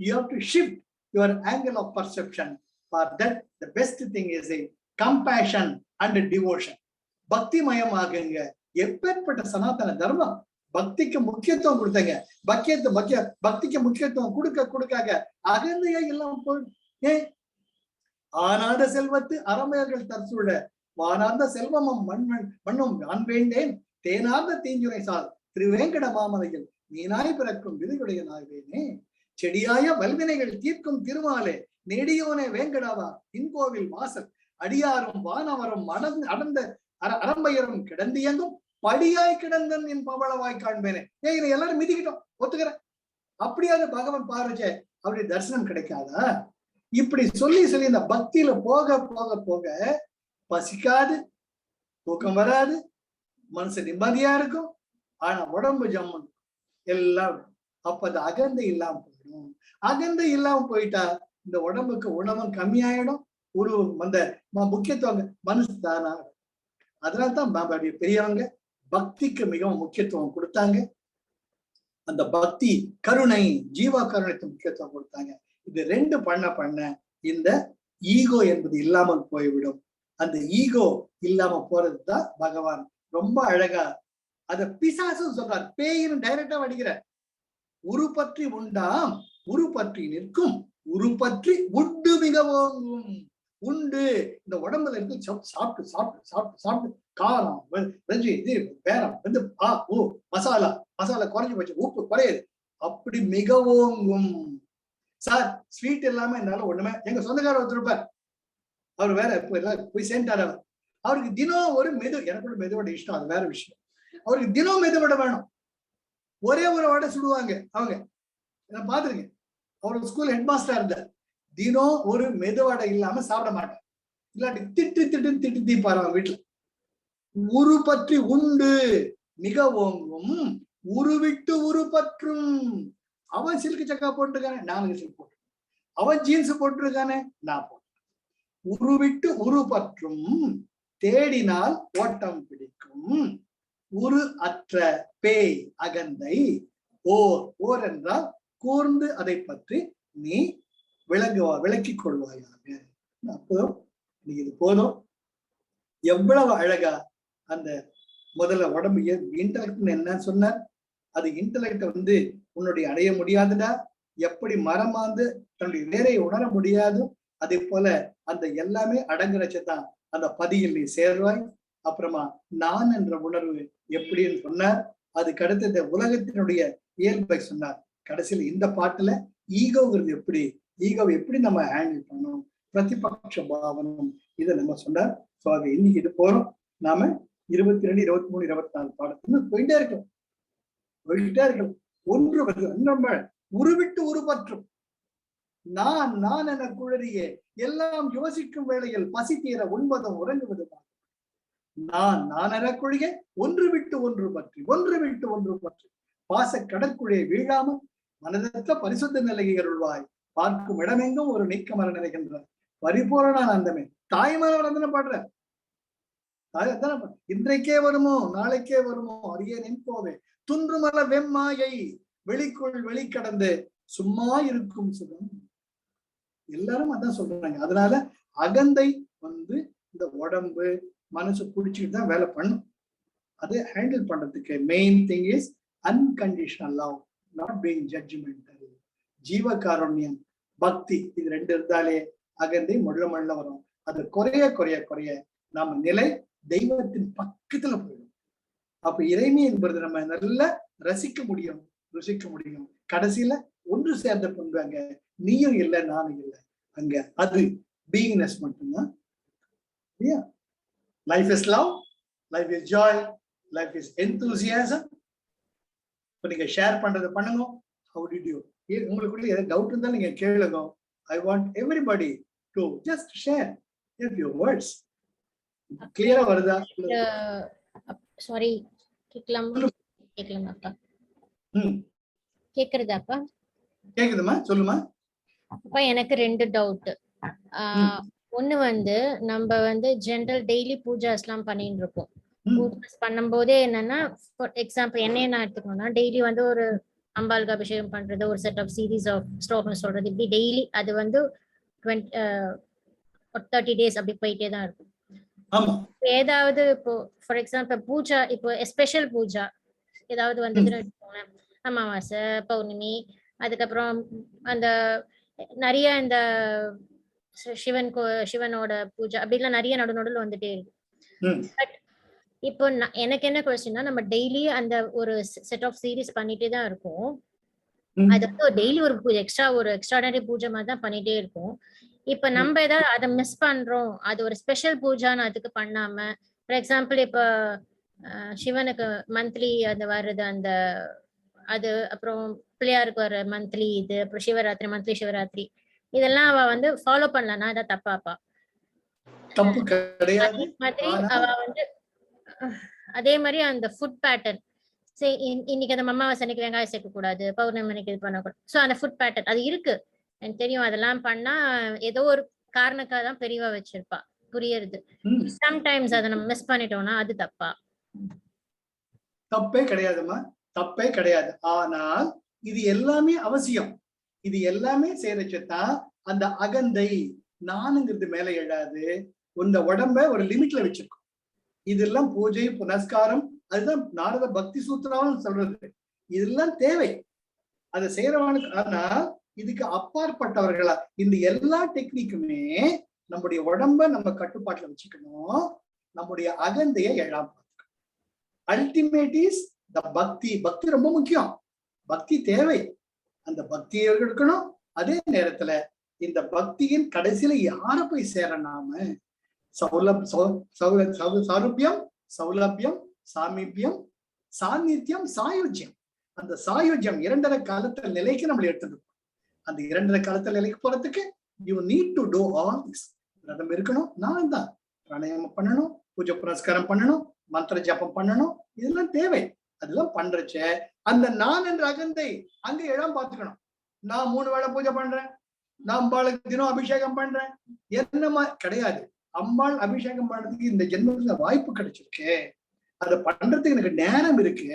you have to shift your angle of perception. For that the best thing is a compassion and devotion. பக்தி மயமாகுங்க. எப்பேற்பட்ட சனாதன தர்மம் பக்திக்கு முக்கியத்துவம் கொடுத்தங்க. பக்திக்கு முக்கியத்துவம் கொடுக்க அகந்தையா எல்லாம் போயிடும். ஏன் ஆனாத செல்வத்து அறமையர்கள் தற்சூழ வானார்ந்த செல்வமும் மண்ணும் நான் வேண்டேன் தேனார்ந்த தீஞ்சுரை சால் திருவேங்கட மாமலையில் மீனாய் பிறக்கும் விதிகுடைய நாய்வேனே செடியாய வல்வினைகள் தீர்க்கும் திருமாலே நெடியோனே வேங்கடாவா இன்கோவில் வாசல் அடியாரும் வானவரும் அடர்ந்த அரம்பையரும் கிடந்தியங்கும் படியாய் கிடந்தன் என் பவளவாய் காண்பேனே. இதை எல்லாரும் மிதிக்கிட்டோம், ஒத்துக்கிறேன். அப்படியாவது பகவான் பாருச்ச அப்படி தரிசனம் கிடைக்காதா? இப்படி சொல்லி இந்த பக்தியில போக போக போக பசிக்காது, தூக்கம் வராது, மனசு நிம்மதியா இருக்கும். ஆனா உடம்பு ஜம்மன் எல்லாம். அப்ப அது அகந்தை இல்லாம போயிடும். அகந்தை இல்லாம போயிட்டா இந்த உடம்புக்கு உணவும் கம்மியாயிடும், உருவம் அந்த முக்கியத்துவம் மனசு தானா. அதனால்தான் பெரியவங்க பக்திக்கு மிகவும் முக்கியத்துவம் கொடுத்தாங்க. அந்த பக்தி கருணை ஜீவா கருணைக்கு முக்கியத்துவம் கொடுத்தாங்க. இது ரெண்டு பண்ண இந்த ஈகோ என்பது இல்லாமல் போய்விடும். அந்த ஈகோ இல்லாம போறதுதான் பகவான் ரொம்ப அழகா அத பிசாசுன்னு சொல்றார். பேயின்னு டைரக்டா வடிக்கிற. உரு பற்றி உண்டாம் உரு பற்றி நிற்கும் உரு பற்றி உண்டு மிகவும் உண்டு. இந்த உடம்புல இருந்து சாப்பிட்டு சாப்பிட்டு சாப்பிட்டு சாப்பிட்டு காரம் இது பேரம் வந்து மசாலா குறைஞ்சு போச்சு, உப்பு குறையுது, அப்படி மிகவும். சார் ஸ்வீட் இல்லாம என்னால ஒண்ணுமே. எங்க சொந்தக்காரர் ஒருத்தருப்பார், அவர் வேற போய் சேர்ந்தார். அவருக்கு தினம் ஒரு எனக்கு மெதுவோட இஷ்டம், அது வேற விஷயம். அவருக்கு தினம் மெதுவடை வேணும். ஒரே ஒரு வடை சுடுவாங்க அவங்க. நான் பாத்துருக்கேன். அவருக்கு ஸ்கூல் ஹெட் மாஸ்டர் இருந்தார். தினம் ஒரு மெதுவடை இல்லாம சாப்பிட மாட்டேன். இல்லாட்டி திட்டு தீப்பாரு அவங்க வீட்டுல. உரு பற்றி உண்டு மிக ஓங்கும் உருவிட்டு உரு பற்றும். அவன் சில்கு சக்கா போட்டிருக்கானே, நான் சில்க் போட்டு. அவன் ஜீன்ஸ் போட்டிருக்கானே, நான் போட்டேன். உருவிட்டு உரு பற்றும் தேடினால் ஓட்டம் பிடிக்கும். உரு அற்ற பேய் அகந்தை ஓர் என்றால் கூர்ந்து அதை பற்றி நீ விளக்கிக் கொள்வாயாக. அப்போ இது போதும். எவ்வளவு அழகா அந்த முதல்ல உடம்பு இன்டலெக்ட் என்ன சொன்னார். அது இன்டலெக்ட உன்னுடைய அடைய முடியாதுடா. எப்படி மரமாந்து தன்னுடைய வேலையை உணர முடியாது, அதே போல அந்த எல்லாமே அடங்குறச்சதான் அந்த பதியில் நீ சேர்வாய். அப்புறமா நான் என்ற உணர்வு எப்படின்னு சொன்னார். அதுக்கு அடுத்து இந்த உலகத்தினுடைய இயல்பை சொன்னார். கடைசியில் இந்த பாட்டுல ஈகோங்கிறது ஈகோவை எப்படி நம்ம ஹேண்டில் பண்ணணும், பிரதிபக்ஷ பாவனம், இதை நம்ம சொன்னார். ஸோ அது இன்னைக்கு இது போறோம். நாம 22, 23, 24 பாடத்துல போயிட்டே இருக்கோம். ஒன்று நம்ம உருவிட்டு உருப்பற்றும் நான் என குழறியே எல்லாம் யோசிக்கும் வேளையில் பசி தீர உண்பதும் உறங்குவதும் நான் என குழிய ஒன்று விட்டு ஒன்று பற்றி பாச கடற்குழியை வீழாமல் மனதற்ற பரிசுத்த நிலையை அருள்வாய். பார்க்கும் இடமெங்கும் ஒரு நீக்கமர நினைக்கின்ற பரிபூரணானந்தமே. தாய்மானவர் அந்த பாடுற இன்றைக்கே வருமோ நாளைக்கே வருமோ அரிய நின்போவே துன்றுமல வெம்மாயை வெளிக்குள் வெளிக்கடந்து சும்மா இருக்கும் சுகம். எல்லாரும் அதான் சொல்றாங்க. அதனால அகந்தை இந்த உடம்பு மனசு புடிச்சுட்டு தான் வேலை பண்ணும். அது ஹேண்டில் பண்றதுக்கு main thing is unconditional love, not being judgemental. ஜீவகாருண்யம், பக்தி, இது ரெண்டு இருந்தாலே அகந்தை முள்ள வரும். அது குறைய குறைய குறைய நாம நிலை தெய்வத்தின் பக்கத்துல போயிடும். அப்ப இறைமை என்பது நம்ம நல்லா ரசிக்க முடியும், ருசிக்க முடியும். கடைசியில ஒன்று சேர்ந்த பண்பு அங்க நீயும் இல்லை நானும் இல்லை, அங்க அது பீயிங்னஸ் மட்டும்தான். Life is love, life is Joy, life is enthusiasm. இப்போ நீங்க ஷேர் பண்றது பண்ணுங்க. ஹவு டிட் யூ, உங்களுக்குள்ள ஏதாவது டவுட் இருந்தாலும் நீங்க கேளுங்க. I want everybody to just share your words. கிளியரா வருதா? சாரி, கேக்கலாமாப்பா? கேக்குறதாப்பா? கேக்குதுமா, சொல்லுமா. அப்பா எனக்கு 2 டவுட். ஒண்ணு நம்ம ஜெனரல் டெய்லி பூஜாஸ் எல்லாம் பண்ணிட்டு இருக்கோம். பூஜாஸ் பண்ணும்போதே என்னன்னா, ஃபார் எக்ஸாம்பிள் என்னைய நான் எடுத்துக்கணும்னா டெய்லி ஒரு அம்பாளுக்கு அபிஷேகம் பண்றது, ஒரு செட் ஆஃப் சீரீஸ் ஆஃப் ஸ்லோகங்கள் சொல்றது, இப்படி டெய்லி அது 30 days அப்படி போயிட்டே தான் இருக்கும். ஏதாவது இப்போ ஃபார் எக்ஸாம்பிள் பூஜா, இப்போ ஸ்பெஷல் பூஜா ஏதாவது வந்ததுன்னு வச்சுக்கோங்களேன், அமாவாசை, பௌர்ணமி, அதுக்கப்புறம் அந்த நிறைய இந்த சிவனோட பூஜா அப்படிலாம் நிறைய நடுநடுல வந்துட்டே இருக்கு. பட் இப்போ எனக்கு என்ன கொஸ்டின்னா, நம்ம டெய்லி அந்த ஒரு செட் ஆஃப் சீரீஸ் பண்ணிட்டே தான் இருக்கும். அது டெய்லி ஒரு பூஜை, ஒரு எக்ஸ்ட்ராடனரி பூஜை மாதிரி தான் பண்ணிட்டே இருக்கும். இப்ப நம்ம ஏதாவது அதை மிஸ் பண்றோம், அது ஒரு ஸ்பெஷல் பூஜான்னு அதுக்கு பண்ணாம, ஃபார் எக்ஸாம்பிள் இப்ப சிவனுக்கு மந்த்லி அது வர்றது அந்த அது, அப்புறம் பிள்ளையாருக்கு வர மந்த்லி இது, அப்புறம் சிவராத்திரி மந்த்லி சிவராத்திரி, இதெல்லாம் அவ ஃபாலோ பண்ணலன்னா அதான் தப்பாப்பா? தப்பு கிடையாது. அவ அதே மாதிரி அந்த ஃபுட் பேட்டர்ன், சரி இன்னைக்கு அந்த அமாவாசை அன்னைக்கு வெங்காயம் சேர்க்க கூடாது, பௌர்ணமி அன்னைக்கு இது பண்ணக்கூடாது. ஸோ அந்த ஃபுட் பேட்டர்ன் அது இருக்கு, எனக்கு தெரியும். அதெல்லாம் பண்ணா ஏதோ ஒரு காரணக்காக தான் பெரியவா வச்சிருப்பா, புரியுது. சம்டைம்ஸ் அதை நம்ம மிஸ் பண்ணிட்டோம்னா அது தப்பா? தப்பே கிடையாதுமா, தப்பே கிடையாது. ஆனால் இது எல்லாமே அவசியம். இது எல்லாமே செய்யறச்சுதான் அந்த அகந்தை நானுங்கிறது மேல எழாது. உந்த உடம்ப ஒரு லிமிட்ல வச்சிருக்கும். இதெல்லாம் பூஜை புனஸ்காரம், அதுதான் நாரத பக்தி சூத்திரம் சொல்றது. இதெல்லாம் தேவை, அதை செய்யறவனுக்கு. ஆனா இதுக்கு அப்பாற்பட்டவர்களா இந்த எல்லா டெக்னிக்குமே நம்முடைய உடம்ப நம்ம கட்டுப்பாட்டுல வச்சுக்கணும், நம்முடைய அகந்தையை எழாம பார்த்துக்கணும். அல்டிமேட் இஸ் த பக்தி. பக்தி ரொம்ப முக்கியம், பக்தி தேவை, அந்த பக்தியை எடுக்கணும். அதே நேரத்துல இந்த பக்தியின் கடைசியில யார போய் சேர, நாம சாரூபியம், சௌலபியம், சாமீபியம், சாநித்தியம், சாயுஜ்யம். அந்த சாயுஜ்யம் 2.5 காலத்துல நிலைக்கு நம்மளை எடுத்துட்டு, அந்த 2.5 காலத்துல நிலைக்கு போறதுக்கு you need to do all this. விரதம் இருக்கணும், நான் தான் பிராணாயாமம் பண்ணணும், பூஜை புரஸ்காரம் பண்ணணும், மந்திர ஜபம் பண்ணணும், இதெல்லாம் தேவை. அதெல்லாம் பண்றச்ச அந்த நான் என்ற அகந்தை அங்க இடம் பார்த்துக்கணும். நான் 3 வேளை பூஜை பண்றேன், நான் அம்பாளுக்கு தினம் அபிஷேகம் பண்றேன், என்னமா கிடையாது. அம்பாள் அபிஷேகம் பண்றதுக்கு இந்த ஜென்மத்துல வாய்ப்பு கிடைச்சிருக்கு. அதை பண்றதுக்கு எனக்கு நேரம் இருக்கு,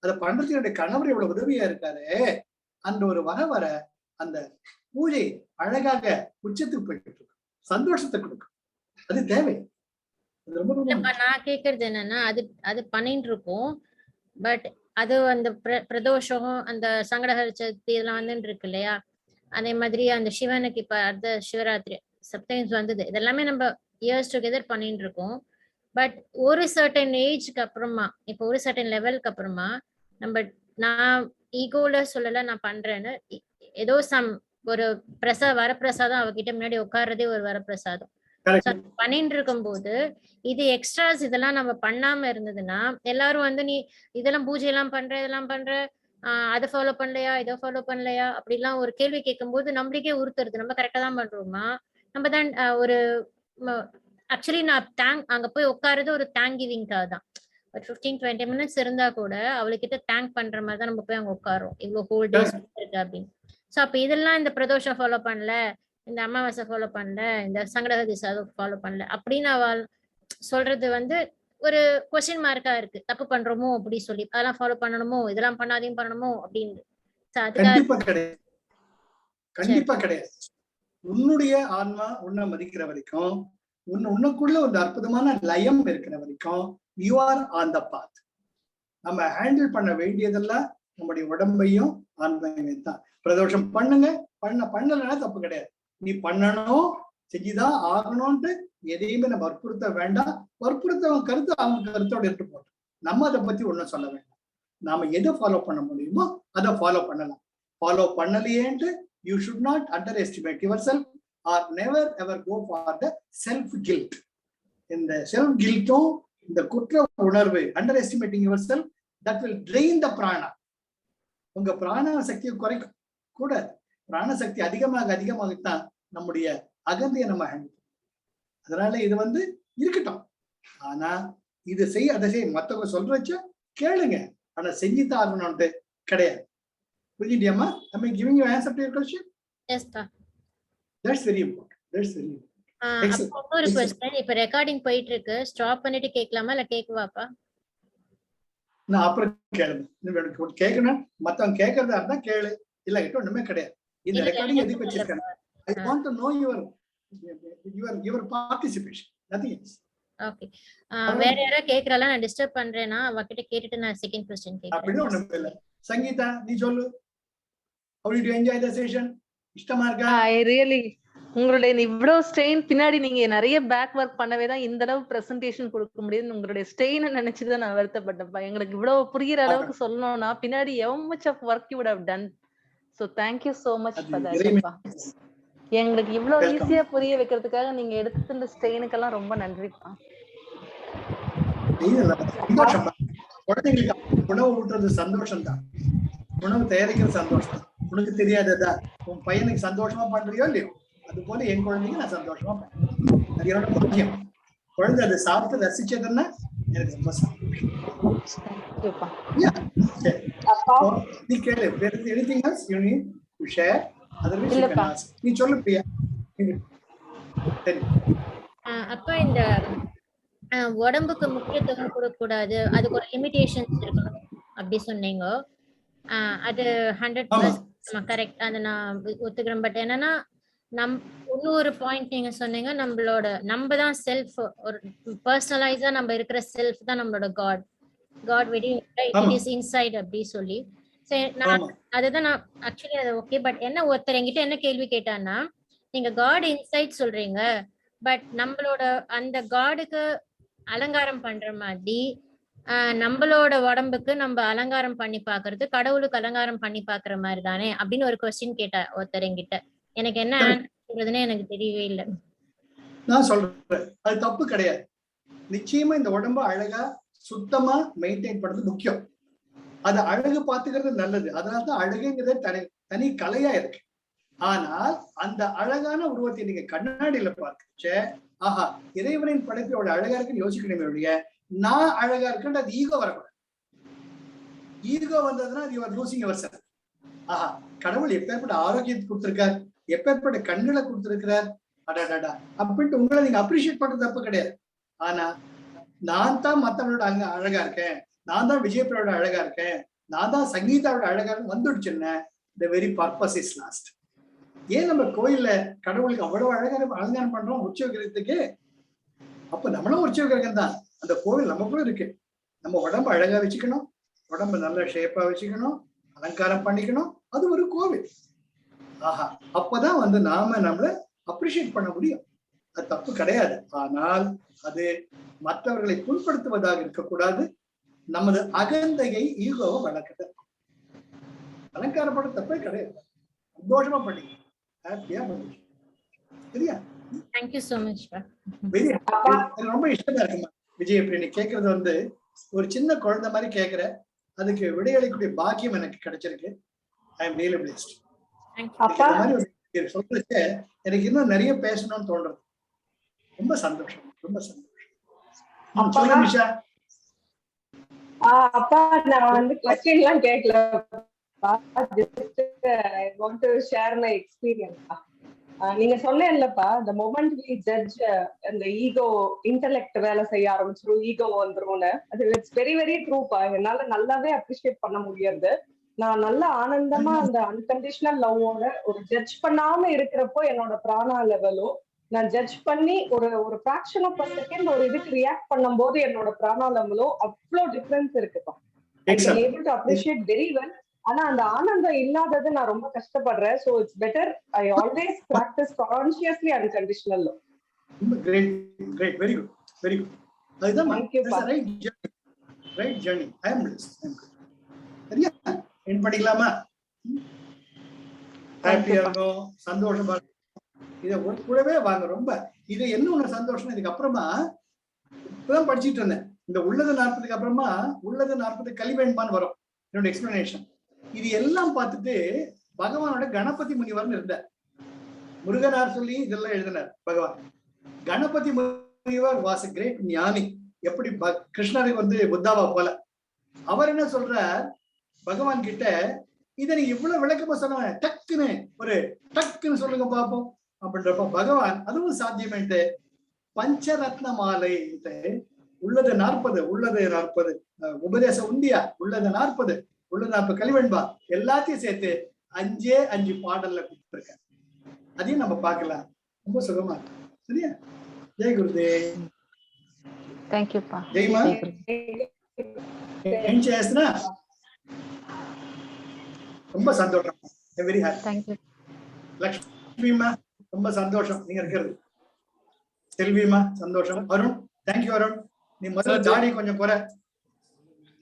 அதை பண்றதுக்கு என்னுடைய கணவர் எவ்வளவு உதவியா இருக்காரு, அந்த ஒரு வர அந்த பூஜை அழகாக உச்சத்துக்கு போயிட்டு இருக்கும், சந்தோஷத்தை கொடுக்கும். அது தேவை. நான் கேக்குறது என்னன்னா, அது பண்ணிட்டு இருக்கோம். பட் அது அந்த பிரதோஷம், அந்த சங்கடஹர சதுர்த்தி இதெல்லாம் வந்துட்டு இருக்கு இல்லையா, அதே மாதிரி அந்த சிவனுக்கு இப்ப அடுத்த சிவராத்திரி சப்டைம்ஸ் வந்தது, இதெல்லாமே நம்ம இயர்ஸ் டுகெதர் பண்ணிட்டு இருக்கோம். பட் ஒரு சர்டன் ஏஜ்க்கு அப்புறமா, இப்போ ஒரு சர்டன் லெவலுக்கு அப்புறமா நான் ஈகோல சொல்லல நான் பண்றேன்னு, ஏதோ ஒரு வரப்பிரசாதம் அவகிட்ட முன்னாடி உட்கார்றதே ஒரு வரப்பிரசாதம் பண்ணிட்டு இருக்கும் போது, இது எக்ஸ்ட்ராஸ் இதெல்லாம் நம்ம பண்ணாம இருந்ததுன்னா, எல்லாரும் நீ இதெல்லாம் பூஜை எல்லாம் பண்ற, இதெல்லாம் பண்ற, அதை ஃபாலோ பண்ணலையா, இதை ஃபாலோ பண்ணலையா அப்படிலாம் ஒரு கேள்வி கேட்கும் போது நம்மளுக்கே உறுத்துறது, நம்ம கரெக்டா தான் பண்றோமா, நம்ம தான் ஒரு ஆக்சுவலி நான் அங்க போய் உட்காருறது ஒரு தேங்க் கிவிங்காக தான். ஒரு 15-20 மினிட்ஸ் இருந்தா கூட அவளுக்கிட்ட தேங்க் பண்ற மாதிரி தான் நம்ம போய் அங்க உட்காரோம், இவ்வளவு ஹோல் டேஸ் இருக்கு அப்படின்னு. சோ அப்ப இதெல்லாம் இந்த பிரதோஷம் ஃபாலோ பண்ணல, இந்த அமாவாசை ஃபாலோ பண்ணல, இந்த சங்கடகதி சாதம் ஃபாலோ பண்ணல அப்படின்னு அவள் சொல்றது ஒரு கொஸ்டின் மார்க்கா இருக்கு. தப்பு பண்றோமோ அப்படி சொல்லி, அதெல்லாம் ஃபாலோ பண்ணணுமோ, இதெல்லாம் பண்ணாதையும் பண்ணணுமோ அப்படின்னு. கண்டிப்பா கிடையாது. உன்னுடைய ஆன்மா உன்னை மதிக்கிற வரைக்கும், உன்னுக்குள்ள ஒரு அற்புதமான லயம் இருக்கிற வரைக்கும் யூ ஆர் ஆன் த பாத். நம்ம ஹேண்டில் பண்ண வேண்டியதெல்லாம் நம்முடைய உடம்பையும் ஆன்மையும் தான். பிரதோஷம் பண்ணுங்க, பண்ணலன்னா தப்பு கிடையாது. நீ பண்ணணும், செஞ்சுதான் ஆகணும்ட்டு எதையுமே நம்ம வற்புறுத்த வேண்டாம். வற்புறுத்தவங்க கருத்து அவங்க கருத்தோட இருக்கு போட்டோம். நம்ம அதை பத்தி ஒன்றும் சொல்ல வேண்டாம். நாம எதை ஃபாலோ பண்ண முடியுமோ அதை ஃபாலோ பண்ணலாம். ஃபாலோ பண்ணலையேன்ட்டு you should not underestimate yourself or never ever go for the self guilt. இந்த செல்ஃப் கில்ட்டும் இந்த குற்ற உணர்வு, underestimating yourself, that will drain the prana. உங்க பிராண சக்தியை குறைக்கும் கூட. பிராண சக்தி அதிகமாகத்தான் நம்முடைய அகந்தையை நம்ம ஹேண்டில். அதனால இது இருக்கட்டும். ஆனா இது செய் அதை செய், மத்தவங்க சொல்றச்ச கேளுங்க, ஆனா செஞ்சுதான் ஆகணும்ட்டு கிடையாது. புரிஞ்சுட்டியாமா? Am I giving you answer to your question? Yes, sir. That's very important. That's very important. ஒரு क्वेश्चन, இப்ப ரெக்கார்டிங் போயிட்டு இருக்கு, ஸ்டாப் பண்ணிட்டு கேட்கலாமா இல்ல கேக்குவாப்பா? நான் அப்புறம் கேளுங்க. கேட்கணும், மத்தவங்க கேட்கறதா இருந்தா கேளு, இல்ல கேட்ட ஒண்ணுமே கிடையாது. இந்த ரெக்கார்டிங் எதுக்கு வச்சிருக்கேன்? I want to know your participation. Nothing else. Okay. வேற யாரா கேக்குறாளா? நான் டிஸ்டர்ப் பண்றேனா? அவகிட்ட கேட்டுட்டு நான் செகண்ட் क्वेश्चन கேக்குறேன். அப்படி ஒண்ணும் இல்ல. சங்கீதா, நீ சொல்லு. How did you enjoy the session? இஷ்டமா இருக்கா? I really, உங்களுடைய இவ்வளவு ஸ்ட்ரெயின் பின்னாடி நீங்க நிறைய பேக் ஒர்க் பண்ணவே தான் இந்த அளவு பிரசன்டேஷன் கொடுக்க முடியுது. உங்களுடைய ஸ்ட்ரெயினை நினைச்சுதான் நான் வருத்தப்பட்டேன். எங்களுக்கு இவ்வளவு புரியுற அளவுக்கு சொல்லணும்னா பின்னாடி how much of work you would have done. So thank you so much for that. எங்களுக்கு இவ்வளவு ஈஸியா புரிய வைக்கிறதுக்காக நீங்க எடுத்துட்ட ஸ்ட்ரெயினுக்கெல்லாம் ரொம்ப நன்றிப்பா. குழந்தைங்களுக்கு உணவு ஊட்டுறது சந்தோஷம் தான், உணவு தயாரிக்கிற சந்தோஷம். உனக்கு தெரியாததா? உன் பையனுக்கு சந்தோஷமா பண்றியோ இல்லையோ, அது போல என் குழந்தைங்க நான் சந்தோஷமா பண்றேன். அது என்னோட முக்கியம். குழந்தை அதை சாப்பிட்டு ரசிச்சதுன்னா எனக்கு ரொம்ப சந்தோஷம். நீ கேளு. anything else you need to share? நீ சொல்லு பிரியா. அப்ப இந்த உடம்புக்கு முக்கியத்துவம் கொடுக்கக்கூடாது, அதுக்கு ஒரு லிமிடேஷன்ஸ் இருக்கணும் அப்படி சொன்னீங்க. அது 100% கரெக்ட், அதை நான் ஒத்துக்கிறேன். பட் என்னன்னா இன்னொரு பாயிண்ட் நீங்க சொன்னீங்க, நம்ம தான் செல்ஃப், ஒரு பர்சனலைஸா நம்ம இருக்கிற செல்ஃப் தான் நம்மளோட God very it is inside அப்படி சொல்லி. அதுதான் நான் ஆக்சுவலி அது ஓகே. பட் என்ன ஒருத்தர் என்கிட்ட என்ன கேள்வி கேட்டான்னா, நீங்க காட் இன்சைட் சொல்றீங்க, பட் நம்மளோட அந்த காடுக்கு அலங்காரம் பண்ற மாதிரி நம்மளோட உடம்புக்கு நம்ம அலங்காரம் பண்ணி பாக்குறது கடவுளுக்கு அலங்காரம் பண்ணி பாக்குற மாதிரி தானே அப்படின்னு ஒரு கொஸ்டின் கேட்டா ஒருத்தர் என்கிட்ட. எனக்கு என்ன ஆன்சர்ன்றதுன்னு எனக்கு தெரியவே இல்லை. நான் சொல்றேன், அது தப்பு கிடையாது. நிச்சயமா இந்த உடம்ப அழகா சுத்தமா மெயின்டைன் பண்றது முக்கியம். அது அழகு பாத்துக்கிறது நல்லது. அதனாலதான் அழகுங்கிறது தனி கலையா இருக்கு. ஆனால் அந்த அழகான உருவத்தை நீங்க கண்ணாடியில பார்த்துச்ச, ஆஹா இறைவனின் படைப்பு எவ்வளவு அழகா இருக்குன்னு யோசிக்கணுமே ஒழிய நான் அழகா இருக்குன்னு அது ஈகோ வரக்கூடாது. ஈகோ வந்ததுன்னா அது யுவர் லூசிங் யுவர் செல்ஃப். ஆஹா கடவுள் எப்பேற்பட்ட ஆரோக்கியத்தை கொடுத்திருக்கார், எப்பேற்பட்ட கண்களை கொடுத்திருக்கிறார், அடாடாடா அப்படின்ட்டு உங்களை நீங்க அப்ரிஷியேட் பண்றது தப்பு கிடையாது. ஆனா நான் தான் மத்தவங்களோட அழகா இருக்கேன், நான் தான் விஜயபிரியோட அழகா இருக்கேன், நான் தான் சங்கீதாவோட அழகா வந்துடுச்சுன்னா the very purpose is lost. ஏன் நம்ம கோயில்ல கடவுளுக்கு அவ்வளவு அலங்காரம் பண்றோம் உற்சவ கிரகத்துக்கு? அப்ப நம்மளும் உற்சவ கிரகம் தான். அந்த கோவில் நமக்குள்ள இருக்கு. நம்ம உடம்பு அழகா வச்சுக்கணும், உடம்பு நல்ல ஷேப்பா வச்சுக்கணும், அலங்காரம் பண்ணிக்கணும். அது ஒரு கோவில். ஆஹா, அப்பதான் நாம நம்மள அப்ரிஷியேட் பண்ண முடியும். அது தப்பு கிடையாது. ஆனால் அது மற்றவர்களை புண்படுத்துவதாக இருக்கக்கூடாது. நமது அகந்தையை ஈகோவை வளர்க்குது. அலங்காரப்பட தப்பே கிடையாது. சந்தோஷமா பண்ணிக்க, ஹாப்பியா பண்ணிக்க. சரியா? Thank you so much. ரொம்ப இஷ்டமா இருக்குமா விஜயபிரியா? நீ கேட்கறது ஒரு சின்ன குழந்தை மாதிரி கேட்கிற. அதுக்கு விடையளிக்கூடிய பாக்கியம் எனக்கு கிடைச்சிருக்கு. I am really blessed. சொல்றச்ச எனக்கு இன்னும் நிறைய பேசணும்னு தோன்றது. ரொம்ப சந்தோஷம், ரொம்ப சந்தோஷம். சொல்ல நிஷா. அப்பா நான் क्वेश्चन எல்லாம் கேட்கல. I want to share my experience. நீங்க சொன்னேன்லப்பா, the moment we judge அந்த ஈகோ இன்டெலெக்ட் வேலை செய்ய ஆரம்பிச்சிரும், ஈகோ வந்துரும்னு. அது இட்ஸ் வெரி வெரி ட்ரூப்பா. என்னால நல்லாவே அப்ரிஷியேட் பண்ண முடியாது. நான் நல்ல ஆனந்தமா அந்த அன்கண்டிஷனல் லவ்வோட ஒரு ஜட்ஜ் பண்ணாம இருக்கிறப்போ என்னோட பிராணா லெவலோ, நான் ஜட்ஜ் பண்ணி ஒரு ஃபிராக்ஷன் ஆஃப் a செகண்ட் ஒரு இதுக்கு ரியாக்ட் பண்ணும்போது என்னோட பிராணா லெவலோ அவ்வளோ டிஃபரன்ஸ் இருக்குப்பா. Able to appreciate very well. ஆனா அந்த ஆனந்தம் இல்லாதது நான் ரொம்ப கஷ்டப்படுறேன். So it's better I always practise consciously unconditional love. Great great, very good very good. அதுதான் right journey. I am blessed. சரியா? என் படிக்கலாமா? ஹாப்பியா இருக்கும், சந்தோஷமா இருக்கும். இதை கூடவே வாங்க. ரொம்ப இது என்ன ஒண்ணு சந்தோஷம். இதுக்கு அப்புறமா இப்பதான் படிச்சுட்டு இருந்தேன். இந்த உள்ளது 40க்கு அப்புறமா உள்ளது 40 கலிவேண்பான்னு வரும் என்னோட எக்ஸ்பிளனேஷன். இது எல்லாம் பார்த்துட்டு பகவானோட கணபதி முனிவர்னு இருந்தார். முருகனார் சொல்லி இதெல்லாம் எழுதினார் பகவான். கணபதி முனிவர் வாஸ் a great ஞானி. எப்படி கிருஷ்ணருக்கு புத்தாவா போல. அவர் என்ன சொல்றார் பகவான் கிட்ட, இதை நீ இவ்வளவு விளக்கமா சொன்ன, டக்குன்னு சொல்லுங்க பாப்போம் அப்படின்றப்ப பகவான் அதுவும் சாத்தியமேட்டு பஞ்சரத்ன மாலை உள்ளது 40 உள்ளது 40 உபதேச உண்டியா உள்ளது 40 உள்ளது 40 கலிவெண்பா எல்லாத்தையும் சேர்த்து 5 பாடல்ல கொடுத்துருக்க. அதையும் நம்ம பார்க்கலாம். ரொம்ப சுகமா இருக்கு. சரியா? ஜெய் குருதேவ். தேங்க்யூப்பா. ஜெய்மா ఏం చేస్తున్నా? ரொம்ப சந்தோஷம். Very happy. தேங்க்யூ. லக்ஷ்மிமா ரொம்ப சந்தோஷம் நீங்க இருக்கிறது. செல்விமா சந்தோஷம். அருண் தேங்க்யூ. அருண் நீ முதல்ல தாடி கொஞ்சம் குறை.